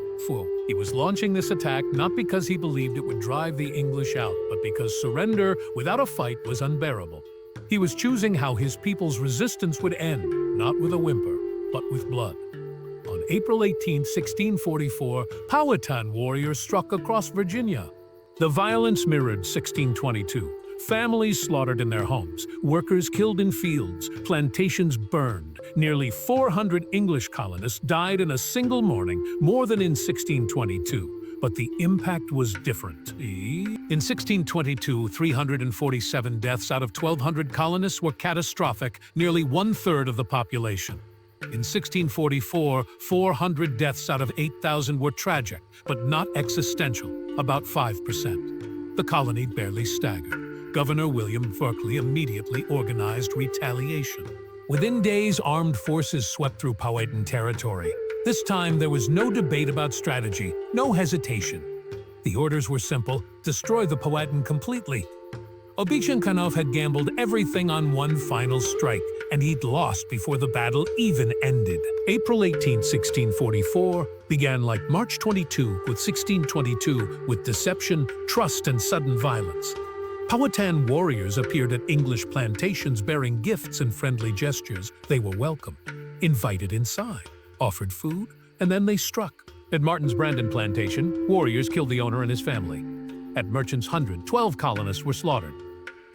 He was launching this attack not because he believed it would drive the English out, but because surrender without a fight was unbearable. He was choosing how his people's resistance would end, not with a whimper, but with blood. On April 18, 1644, Powhatan warriors struck across Virginia. The violence mirrored 1622. Families slaughtered in their homes, workers killed in fields, plantations burned. Nearly 400 English colonists died in a single morning, more than in 1622. But the impact was different. In 1622, 347 deaths out of 1,200 colonists were catastrophic, nearly one-third of the population. In 1644, 400 deaths out of 8,000 were tragic, but not existential, about 5%. The colony barely staggered. Governor William Berkeley immediately organized retaliation. Within days, armed forces swept through Powhatan territory. This time, there was no debate about strategy, no hesitation. The orders were simple: destroy the Powhatan completely. Opechancanough had gambled everything on one final strike, and he'd lost before the battle even ended. April 18, 1644, began like March 22 with 1622, with deception, trust, and sudden violence. Powhatan warriors appeared at English plantations bearing gifts and friendly gestures. They were welcomed, invited inside, offered food, and then they struck. At Martin's Brandon plantation, warriors killed the owner and his family. At Merchant's 100, 12 colonists were slaughtered.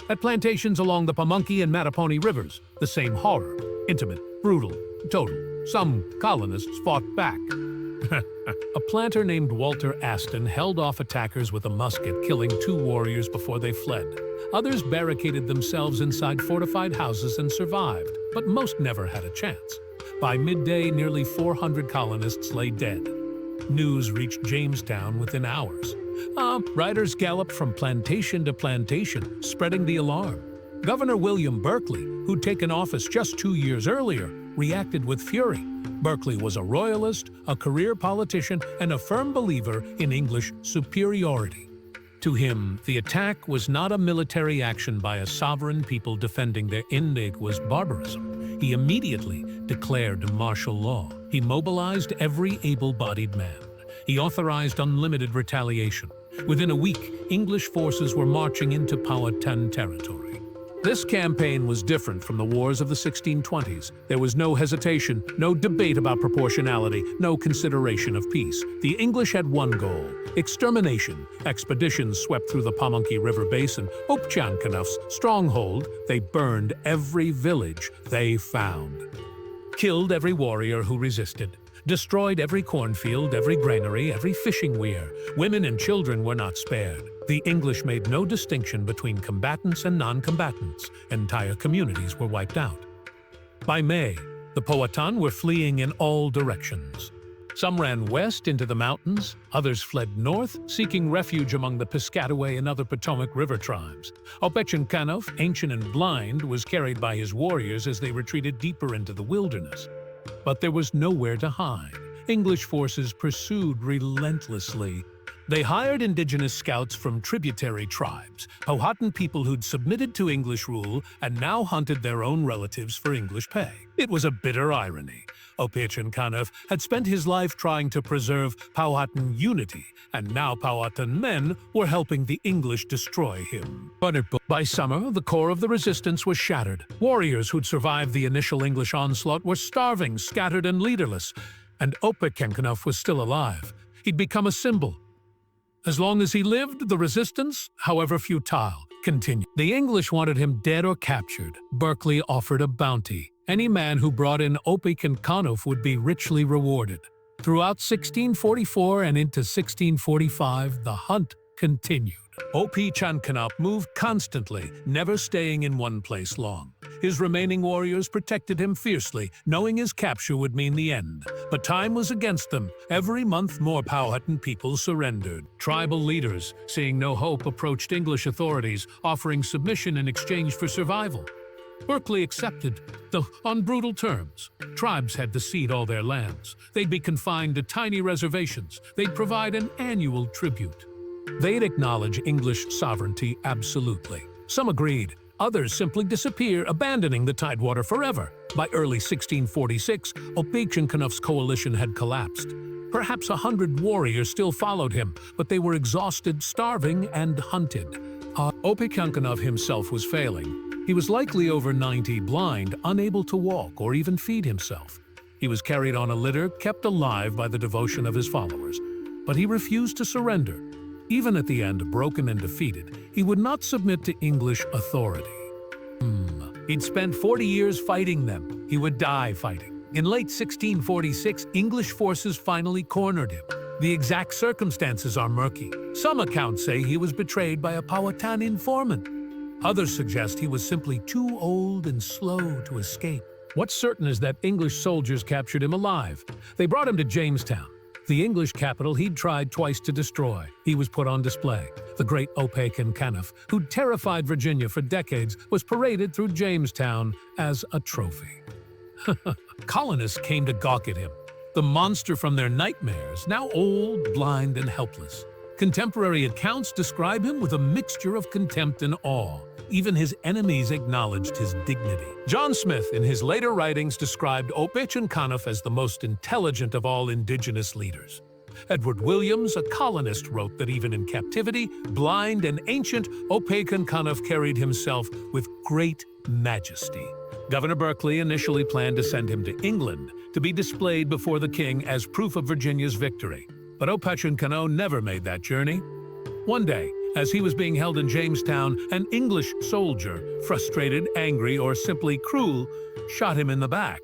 At plantations along the Pamunkey and Mattapony rivers, the same horror, intimate, brutal, total. Some colonists fought back. A planter named Walter Aston held off attackers with a musket, killing 2 warriors before they fled. Others barricaded themselves inside fortified houses and survived, but most never had a chance. By midday, nearly 400 colonists lay dead. News reached Jamestown within hours. Riders galloped from plantation to plantation, spreading the alarm. Governor William Berkeley, who'd taken office just 2 years earlier, reacted with fury. Berkeley was a royalist, a career politician, and a firm believer in English superiority. To him, the attack was not a military action by a sovereign people defending their it was barbarism. He immediately declared martial law. He mobilized every able-bodied man. He authorized unlimited retaliation. Within a week, English forces were marching into Powhatan territory. This campaign was different from the wars of the 1620s. There was no hesitation, no debate about proportionality, no consideration of peace. The English had one goal: extermination. Expeditions swept through the Pamunkey River Basin, Opechancanoug's stronghold. They burned every village they found, killed every warrior who resisted, destroyed every cornfield, every granary, every fishing weir. Women and children were not spared. The English made no distinction between combatants and non-combatants. Entire communities were wiped out. By May, the Powhatan were fleeing in all directions. Some ran west into the mountains, others fled north, seeking refuge among the Piscataway and other Potomac River tribes. Opechancanough, ancient and blind, was carried by his warriors as they retreated deeper into the wilderness. But there was nowhere to hide. English forces pursued relentlessly. They hired indigenous scouts from tributary tribes, Powhatan people who'd submitted to English rule and now hunted their own relatives for English pay. It was a bitter irony. Opechancanough had spent his life trying to preserve Powhatan unity, and now Powhatan men were helping the English destroy him. By summer, the core of the resistance was shattered. Warriors who'd survived the initial English onslaught were starving, scattered, and leaderless. And Opechancanough was still alive. He'd become a symbol. As long as he lived, the resistance, however futile, continued. The English wanted him dead or captured. Berkeley offered a bounty. Any man who brought in Opechancanough would be richly rewarded. Throughout 1644 and into 1645, the hunt continued. Opechancanough moved constantly, never staying in one place long. His remaining warriors protected him fiercely, knowing his capture would mean the end. But time was against them. Every month, more Powhatan people surrendered. Tribal leaders, seeing no hope, approached English authorities, offering submission in exchange for survival. Berkeley accepted, though on brutal terms. Tribes had to cede all their lands. They'd be confined to tiny reservations. They'd provide an annual tribute. They'd acknowledge English sovereignty absolutely. Some agreed. Others simply disappear, abandoning the Tidewater forever. By early 1646, Opechancanoug's coalition had collapsed. Perhaps 100 warriors still followed him, but they were exhausted, starving, and hunted. Opechancanough himself was failing. He was likely over 90, blind, unable to walk or even feed himself. He was carried on a litter, kept alive by the devotion of his followers. But he refused to surrender. Even at the end, broken and defeated, he would not submit to English authority. He'd spent 40 years fighting them. He would die fighting. In late 1646, English forces finally cornered him. The exact circumstances are murky. Some accounts say he was betrayed by a Powhatan informant. Others suggest he was simply too old and slow to escape. What's certain is that English soldiers captured him alive. They brought him to Jamestown, the English capital he'd tried twice to destroy. He was put on display. The great Opechancanough, who'd terrified Virginia for decades, was paraded through Jamestown as a trophy. Colonists came to gawk at him, the monster from their nightmares, now old, blind, and helpless. Contemporary accounts describe him with a mixture of contempt and awe. Even his enemies acknowledged his dignity. John Smith, in his later writings, described Opechancanough as the most intelligent of all indigenous leaders. Edward Williams, a colonist, wrote that even in captivity, blind and ancient, Opechancanough carried himself with great majesty. Governor Berkeley initially planned to send him to England to be displayed before the king as proof of Virginia's victory. But Opechancanough never made that journey. One day, as he was being held in Jamestown, an English soldier, frustrated, angry, or simply cruel, shot him in the back.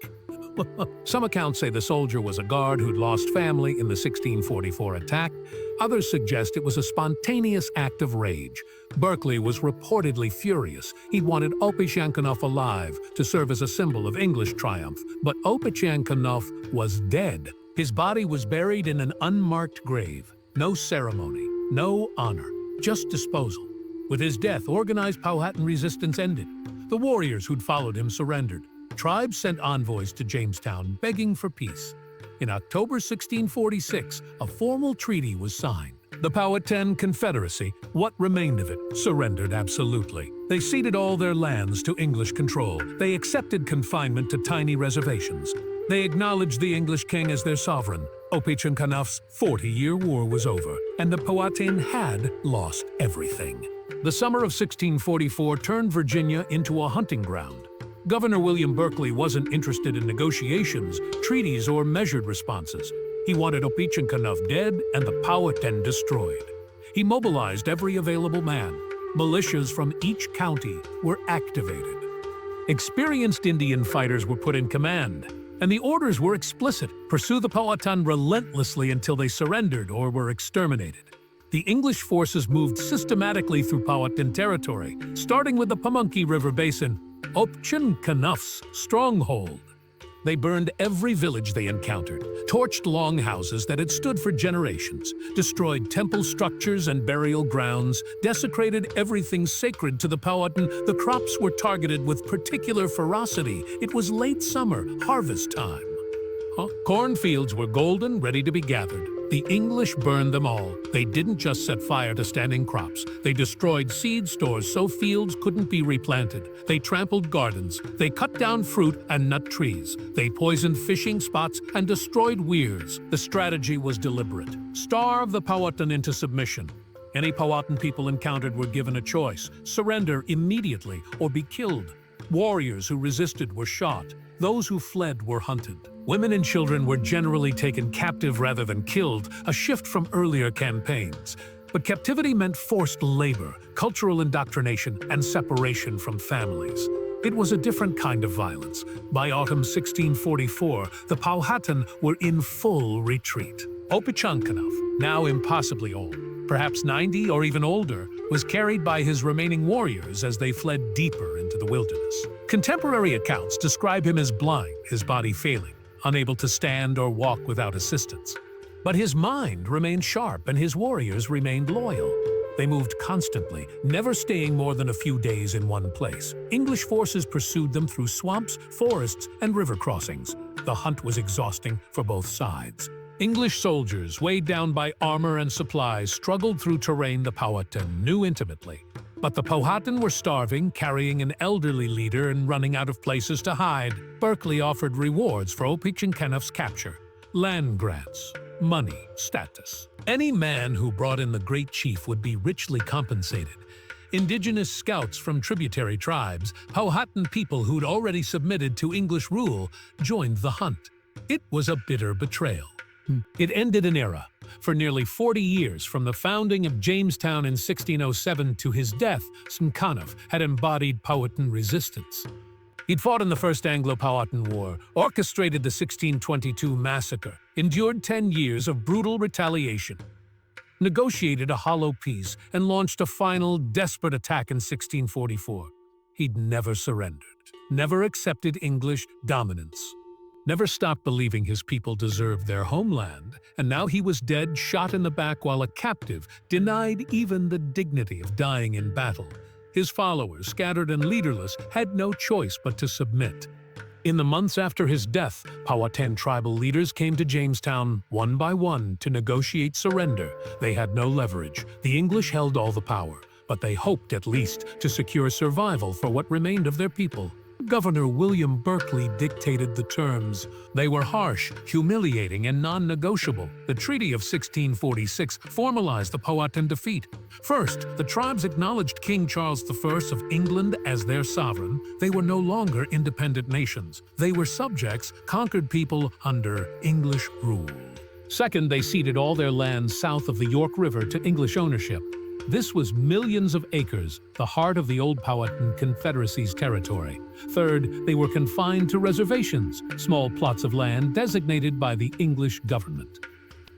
Some accounts say the soldier was a guard who'd lost family in the 1644 attack. Others suggest it was a spontaneous act of rage. Berkeley was reportedly furious. He wanted Opechancanough alive to serve as a symbol of English triumph. But Opechancanough was dead. His body was buried in an unmarked grave. No ceremony, no honor, just disposal. With his death, organized Powhatan resistance ended. The warriors who'd followed him surrendered. Tribes sent envoys to Jamestown begging for peace. In October 1646, a formal treaty was signed. The Powhatan Confederacy, what remained of it, surrendered absolutely. They ceded all their lands to English control. They accepted confinement to tiny reservations. They acknowledged the English king as their sovereign. Opechancanoug's 40-year war was over, and the Powhatan had lost everything. The summer of 1644 turned Virginia into a hunting ground. Governor William Berkeley wasn't interested in negotiations, treaties, or measured responses. He wanted Opechancanough dead and the Powhatan destroyed. He mobilized every available man. Militias from each county were activated. Experienced Indian fighters were put in command, and the orders were explicit: pursue the Powhatan relentlessly until they surrendered or were exterminated. The English forces moved systematically through Powhatan territory, starting with the Pamunkey River Basin, Opechancanoug's stronghold. They burned every village they encountered, torched longhouses that had stood for generations, destroyed temple structures and burial grounds, desecrated everything sacred to the Powhatan. The crops were targeted with particular ferocity. It was late summer, harvest time. Cornfields were golden, ready to be gathered. The English burned them all. They didn't just set fire to standing crops. They destroyed seed stores so fields couldn't be replanted. They trampled gardens. They cut down fruit and nut trees. They poisoned fishing spots and destroyed weirs. The strategy was deliberate. Starve the Powhatan into submission. Any Powhatan people encountered were given a choice: surrender immediately or be killed. Warriors who resisted were shot. Those who fled were hunted. Women and children were generally taken captive rather than killed, a shift from earlier campaigns. But captivity meant forced labor, cultural indoctrination, and separation from families. It was a different kind of violence. By autumn 1644, the Powhatan were in full retreat. Opechancanough, now impossibly old, perhaps 90 or even older, was carried by his remaining warriors as they fled deeper into the wilderness. Contemporary accounts describe him as blind, his body failing, unable to stand or walk without assistance. But his mind remained sharp and his warriors remained loyal. They moved constantly, never staying more than a few days in one place. English forces pursued them through swamps, forests, and river crossings. The hunt was exhausting for both sides. English soldiers, weighed down by armor and supplies, struggled through terrain the Powhatan knew intimately. But the Powhatan were starving, carrying an elderly leader, and running out of places to hide. Berkeley offered rewards for Opechancanoug's capture: land grants, money, status. Any man who brought in the great chief would be richly compensated. Indigenous scouts from tributary tribes, Powhatan people who'd already submitted to English rule, joined the hunt. It was a bitter betrayal. It ended an era. For nearly 40 years, from the founding of Jamestown in 1607 to his death, Tsenacomoco had embodied Powhatan resistance. He'd fought in the First Anglo-Powhatan War, orchestrated the 1622 massacre, endured 10 years of brutal retaliation, negotiated a hollow peace, and launched a final, desperate attack in 1644. He'd never surrendered, never accepted English dominance, never stopped believing his people deserved their homeland, and now he was dead, shot in the back while a captive, denied even the dignity of dying in battle. His followers, scattered and leaderless, had no choice but to submit. In the months after his death, Powhatan tribal leaders came to Jamestown one by one to negotiate surrender. They had no leverage. The English held all the power, but they hoped at least to secure survival for what remained of their people. Governor William Berkeley dictated the terms. They were harsh, humiliating, and non-negotiable. The Treaty of 1646 formalized the Powhatan defeat. First, the tribes acknowledged King Charles I of England as their sovereign. They were no longer independent nations. They were subjects, conquered people under English rule. Second, they ceded all their lands south of the York River to English ownership. This was millions of acres, the heart of the old Powhatan Confederacy's territory. Third, they were confined to reservations, small plots of land designated by the English government.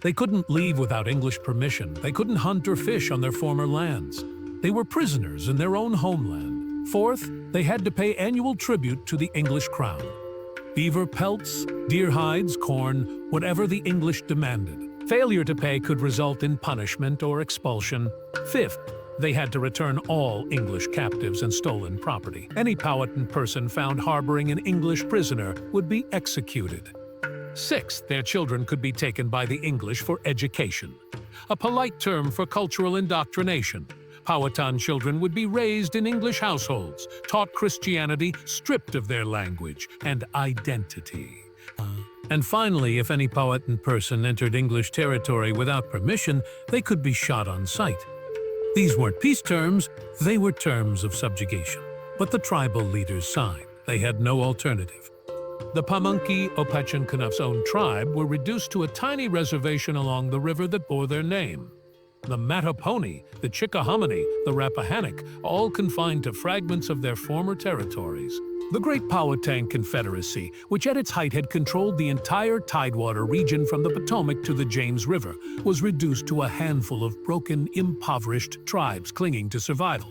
They couldn't leave without English permission. They couldn't hunt or fish on their former lands. They were prisoners in their own homeland. Fourth, they had to pay annual tribute to the English crown. Beaver pelts, deer hides, corn, whatever the English demanded. Failure to pay could result in punishment or expulsion. Fifth, they had to return all English captives and stolen property. Any Powhatan person found harboring an English prisoner would be executed. Sixth, their children could be taken by the English for education, a polite term for cultural indoctrination. Powhatan children would be raised in English households, taught Christianity, stripped of their language and identity. And finally, if any Powhatan person entered English territory without permission, they could be shot on sight. These weren't peace terms, they were terms of subjugation. But the tribal leaders signed. They had no alternative. The Pamunkey Opechancanough's own tribe were reduced to a tiny reservation along the river that bore their name. The Mattapony, the Chickahominy, the Rappahannock, all confined to fragments of their former territories. The Great Powhatan Confederacy, which at its height had controlled the entire Tidewater region from the Potomac to the James River, was reduced to a handful of broken, impoverished tribes clinging to survival.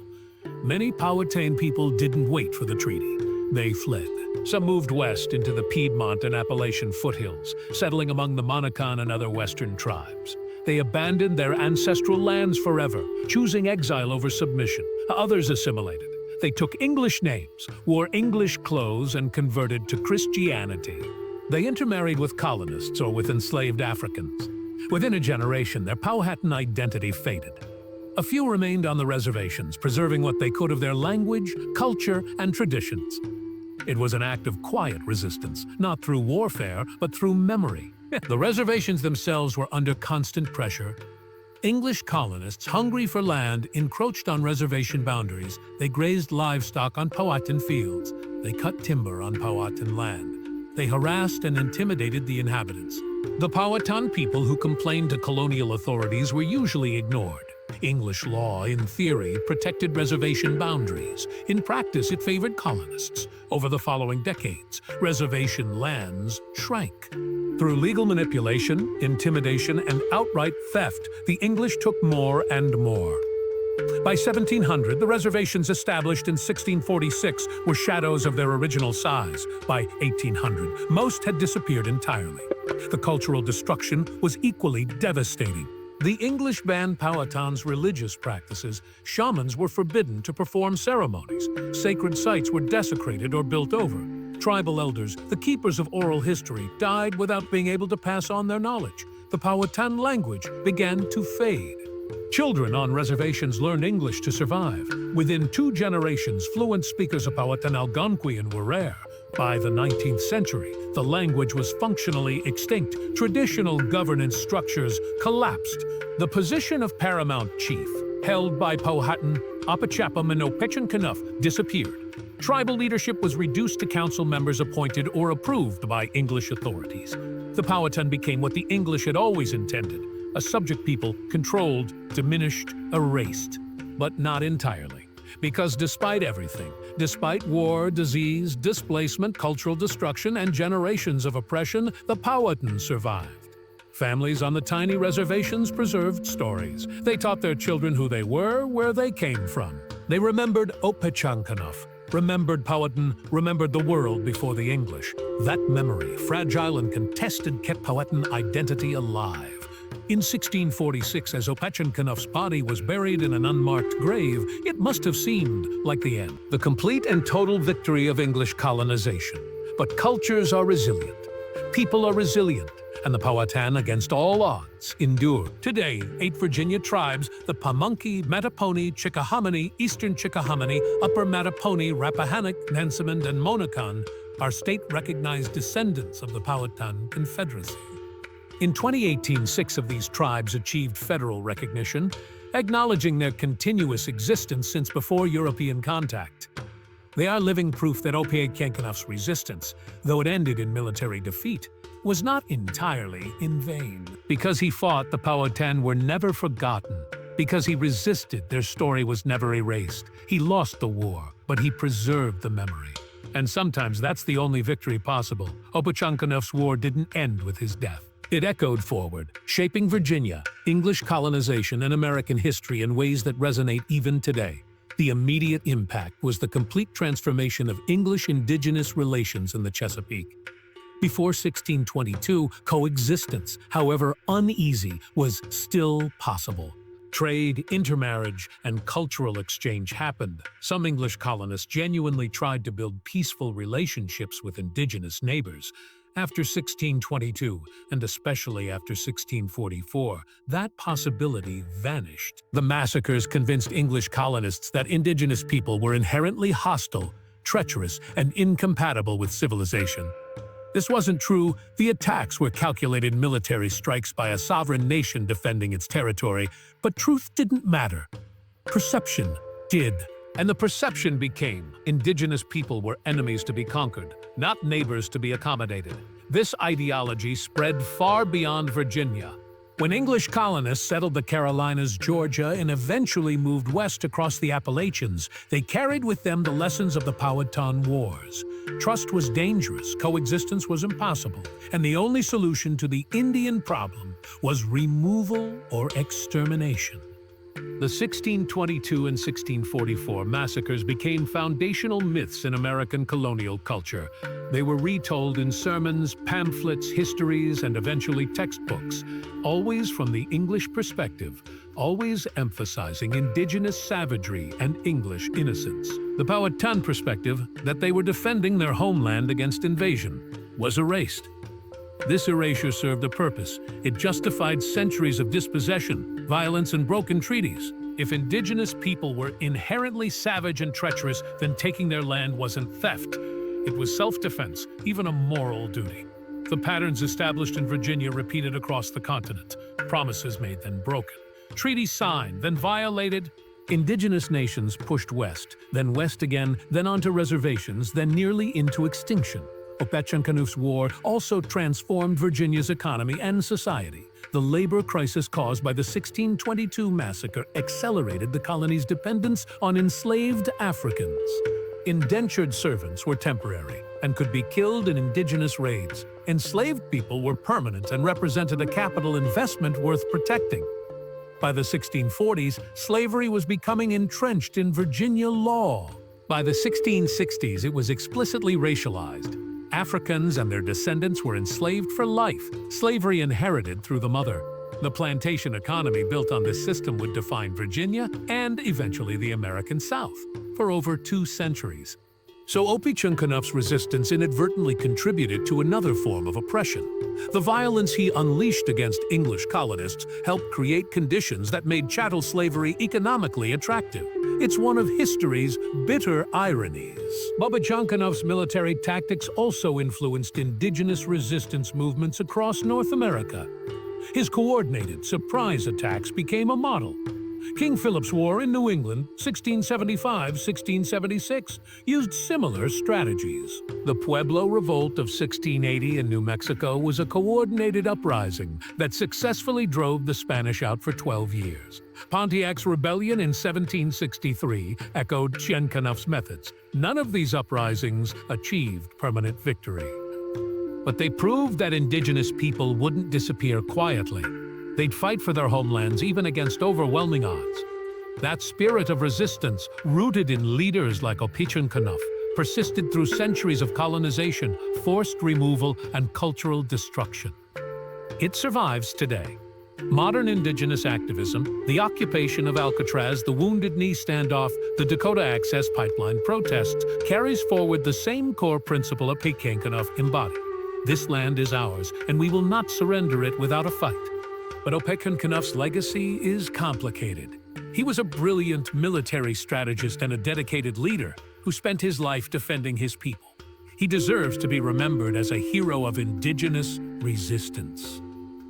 Many Powhatan people didn't wait for the treaty. They fled. Some moved west into the Piedmont and Appalachian foothills, settling among the Monacan and other western tribes. They abandoned their ancestral lands forever, choosing exile over submission. Others assimilated. They took English names, wore English clothes, and converted to Christianity. They intermarried with colonists or with enslaved Africans. Within a generation, their Powhatan identity faded. A few remained on the reservations, preserving what they could of their language, culture, and traditions. It was an act of quiet resistance, not through warfare, but through memory. The reservations themselves were under constant pressure. English colonists, hungry for land, encroached on reservation boundaries. They grazed livestock on Powhatan fields. They cut timber on Powhatan land. They harassed and intimidated the inhabitants. The Powhatan people who complained to colonial authorities were usually ignored. English law, in theory, protected reservation boundaries. In practice, it favored colonists. Over the following decades, reservation lands shrank. Through legal manipulation, intimidation, and outright theft, the English took more and more. By 1700, the reservations established in 1646 were shadows of their original size. By 1800, most had disappeared entirely. The cultural destruction was equally devastating. The English banned Powhatan's religious practices. Shamans were forbidden to perform ceremonies. Sacred sites were desecrated or built over. Tribal elders, the keepers of oral history, died without being able to pass on their knowledge. The Powhatan language began to fade. Children on reservations learned English to survive. Within 2 generations, fluent speakers of Powhatan Algonquian were rare. By the 19th century, the language was functionally extinct. Traditional governance structures collapsed. The position of paramount chief, held by Powhatan, Apachapam, and Opechancanough, disappeared. Tribal leadership was reduced to council members appointed or approved by English authorities. The Powhatan became what the English had always intended: a subject people, controlled, diminished, erased. But not entirely. Because despite everything, despite war, disease, displacement, cultural destruction, and generations of oppression, the Powhatan survived. Families on the tiny reservations preserved stories. They taught their children who they were, where they came from. They remembered Opechancanough, remembered Powhatan, remembered the world before the English. That memory, fragile and contested, kept Powhatan identity alive. In 1646, as Opechancanoug's body was buried in an unmarked grave, it must have seemed like the end. The complete and total victory of English colonization. But cultures are resilient. People are resilient. And the Powhatan, against all odds, endure. Today, 8 Virginia tribes, the Pamunkey, Mattapony, Chickahominy, Eastern Chickahominy, Upper Mattapony, Rappahannock, Nansemond, and Monacan, are state-recognized descendants of the Powhatan Confederacy. In 2018, 6 of these tribes achieved federal recognition, acknowledging their continuous existence since before European contact. They are living proof that Opechancanoug's resistance, though it ended in military defeat, was not entirely in vain. Because he fought, the Powhatan were never forgotten. Because he resisted, their story was never erased. He lost the war, but he preserved the memory. And sometimes that's the only victory possible. Opechancanoug's war didn't end with his death. It echoed forward, shaping Virginia, English colonization, and American history in ways that resonate even today. The immediate impact was the complete transformation of English-Indigenous relations in the Chesapeake. Before 1622, coexistence, however uneasy, was still possible. Trade, intermarriage, and cultural exchange happened. Some English colonists genuinely tried to build peaceful relationships with indigenous neighbors. After 1622, and especially after 1644, that possibility vanished. The massacres convinced English colonists that indigenous people were inherently hostile, treacherous, and incompatible with civilization. This wasn't true. The attacks were calculated military strikes by a sovereign nation defending its territory, but truth didn't matter. Perception did. And the perception became indigenous people were enemies to be conquered, not neighbors to be accommodated. This ideology spread far beyond Virginia. When English colonists settled the Carolinas, Georgia, and eventually moved west across the Appalachians, they carried with them the lessons of the Powhatan Wars. Trust was dangerous, coexistence was impossible, and the only solution to the Indian problem was removal or extermination. The 1622 and 1644 massacres became foundational myths in American colonial culture. They were retold in sermons, pamphlets, histories, and eventually textbooks, always from the English perspective, always emphasizing indigenous savagery and English innocence. The Powhatan perspective, that they were defending their homeland against invasion, was erased. This erasure served a purpose. It justified centuries of dispossession, violence, and broken treaties. If indigenous people were inherently savage and treacherous, then taking their land wasn't theft. It was self-defense, even a moral duty. The patterns established in Virginia repeated across the continent. Promises made, then broken. Treaties signed, then violated. Indigenous nations pushed west again, then onto reservations, then nearly into extinction. Opechancanoug's war also transformed Virginia's economy and society. The labor crisis caused by the 1622 massacre accelerated the colony's dependence on enslaved Africans. Indentured servants were temporary and could be killed in indigenous raids. Enslaved people were permanent and represented a capital investment worth protecting. By the 1640s, slavery was becoming entrenched in Virginia law. By the 1660s, it was explicitly racialized. Africans and their descendants were enslaved for life, slavery inherited through the mother. The plantation economy built on this system would define Virginia and eventually the American South for over 2 centuries. So Opechancanoug's resistance inadvertently contributed to another form of oppression. The violence he unleashed against English colonists helped create conditions that made chattel slavery economically attractive. It's one of history's bitter ironies. Opechancanoug's military tactics also influenced indigenous resistance movements across North America. His coordinated surprise attacks became a model. King Philip's War in New England, 1675-1676, used similar strategies. The Pueblo Revolt of 1680 in New Mexico was a coordinated uprising that successfully drove the Spanish out for 12 years. Pontiac's rebellion in 1763 echoed Opechancanoug's methods. None of these uprisings achieved permanent victory. But they proved that indigenous people wouldn't disappear quietly. They'd fight for their homelands even against overwhelming odds. That spirit of resistance, rooted in leaders like Opechancanough, persisted through centuries of colonization, forced removal, and cultural destruction. It survives today. Modern Indigenous activism, the occupation of Alcatraz, the Wounded Knee standoff, the Dakota Access Pipeline protests, carries forward the same core principle Opechancanough embodied. This land is ours, and we will not surrender it without a fight. But Opechancanoug's legacy is complicated. He was a brilliant military strategist and a dedicated leader who spent his life defending his people. He deserves to be remembered as a hero of Indigenous resistance.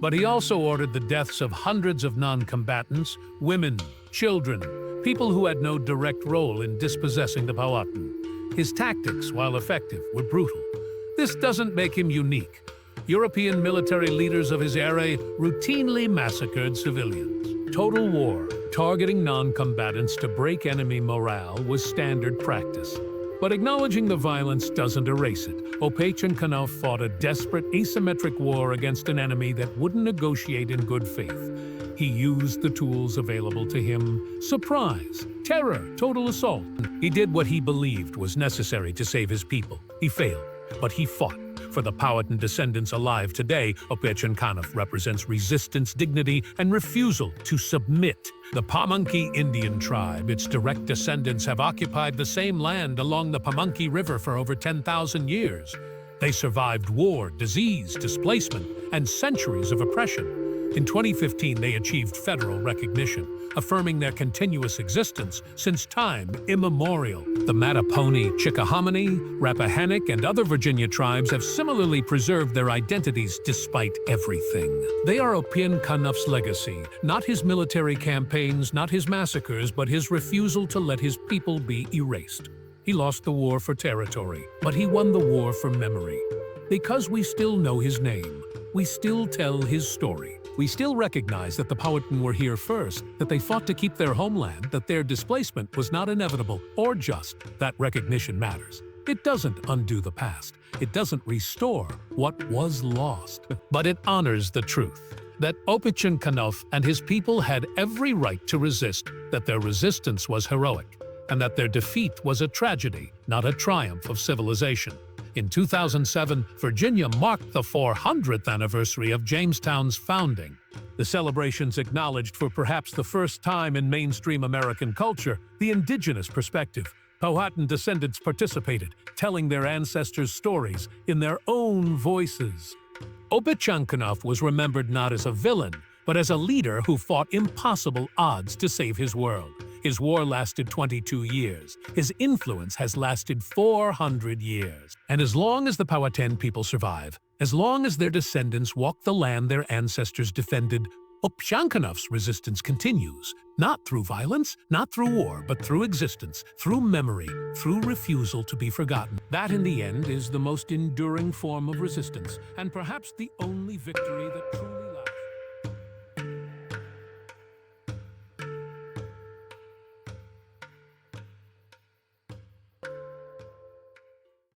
But he also ordered the deaths of hundreds of non-combatants, women, children, people who had no direct role in dispossessing the Powhatan. His tactics, while effective, were brutal. This doesn't make him unique. European military leaders of his era routinely massacred civilians. Total war, targeting non-combatants to break enemy morale, was standard practice. But acknowledging the violence doesn't erase it. Opechancanough fought a desperate, asymmetric war against an enemy that wouldn't negotiate in good faith. He used the tools available to him: surprise, terror, total assault. He did what he believed was necessary to save his people. He failed, but he fought. For the Powhatan descendants alive today, Opechancanough represents resistance, dignity, and refusal to submit. The Pamunkey Indian tribe, its direct descendants, have occupied the same land along the Pamunkey River for over 10,000 years. They survived war, disease, displacement, and centuries of oppression. In 2015, they achieved federal recognition, affirming their continuous existence since time immemorial. The Mattaponi, Chickahominy, Rappahannock, and other Virginia tribes have similarly preserved their identities despite everything. They are Opechancanoug's legacy, not his military campaigns, not his massacres, but his refusal to let his people be erased. He lost the war for territory, but he won the war for memory. Because we still know his name, we still tell his story. We still recognize that the Powhatan were here first, that they fought to keep their homeland, that their displacement was not inevitable or just. That recognition matters. It doesn't undo the past. It doesn't restore what was lost. But it honors the truth that Opechancanough and his people had every right to resist, that their resistance was heroic, and that their defeat was a tragedy, not a triumph of civilization. In 2007, Virginia marked the 400th anniversary of Jamestown's founding. The celebrations acknowledged for perhaps the first time in mainstream American culture the Indigenous perspective. Powhatan descendants participated, telling their ancestors' stories in their own voices. Opechancanough was remembered not as a villain, but as a leader who fought impossible odds to save his world. His war lasted 22 years. His influence has lasted 400 years. And as long as the Powhatan people survive, as long as their descendants walk the land their ancestors defended, Opechancanoug's resistance continues. Not through violence, not through war, but through existence, through memory, through refusal to be forgotten. That, in the end, is the most enduring form of resistance, and perhaps the only victory that truly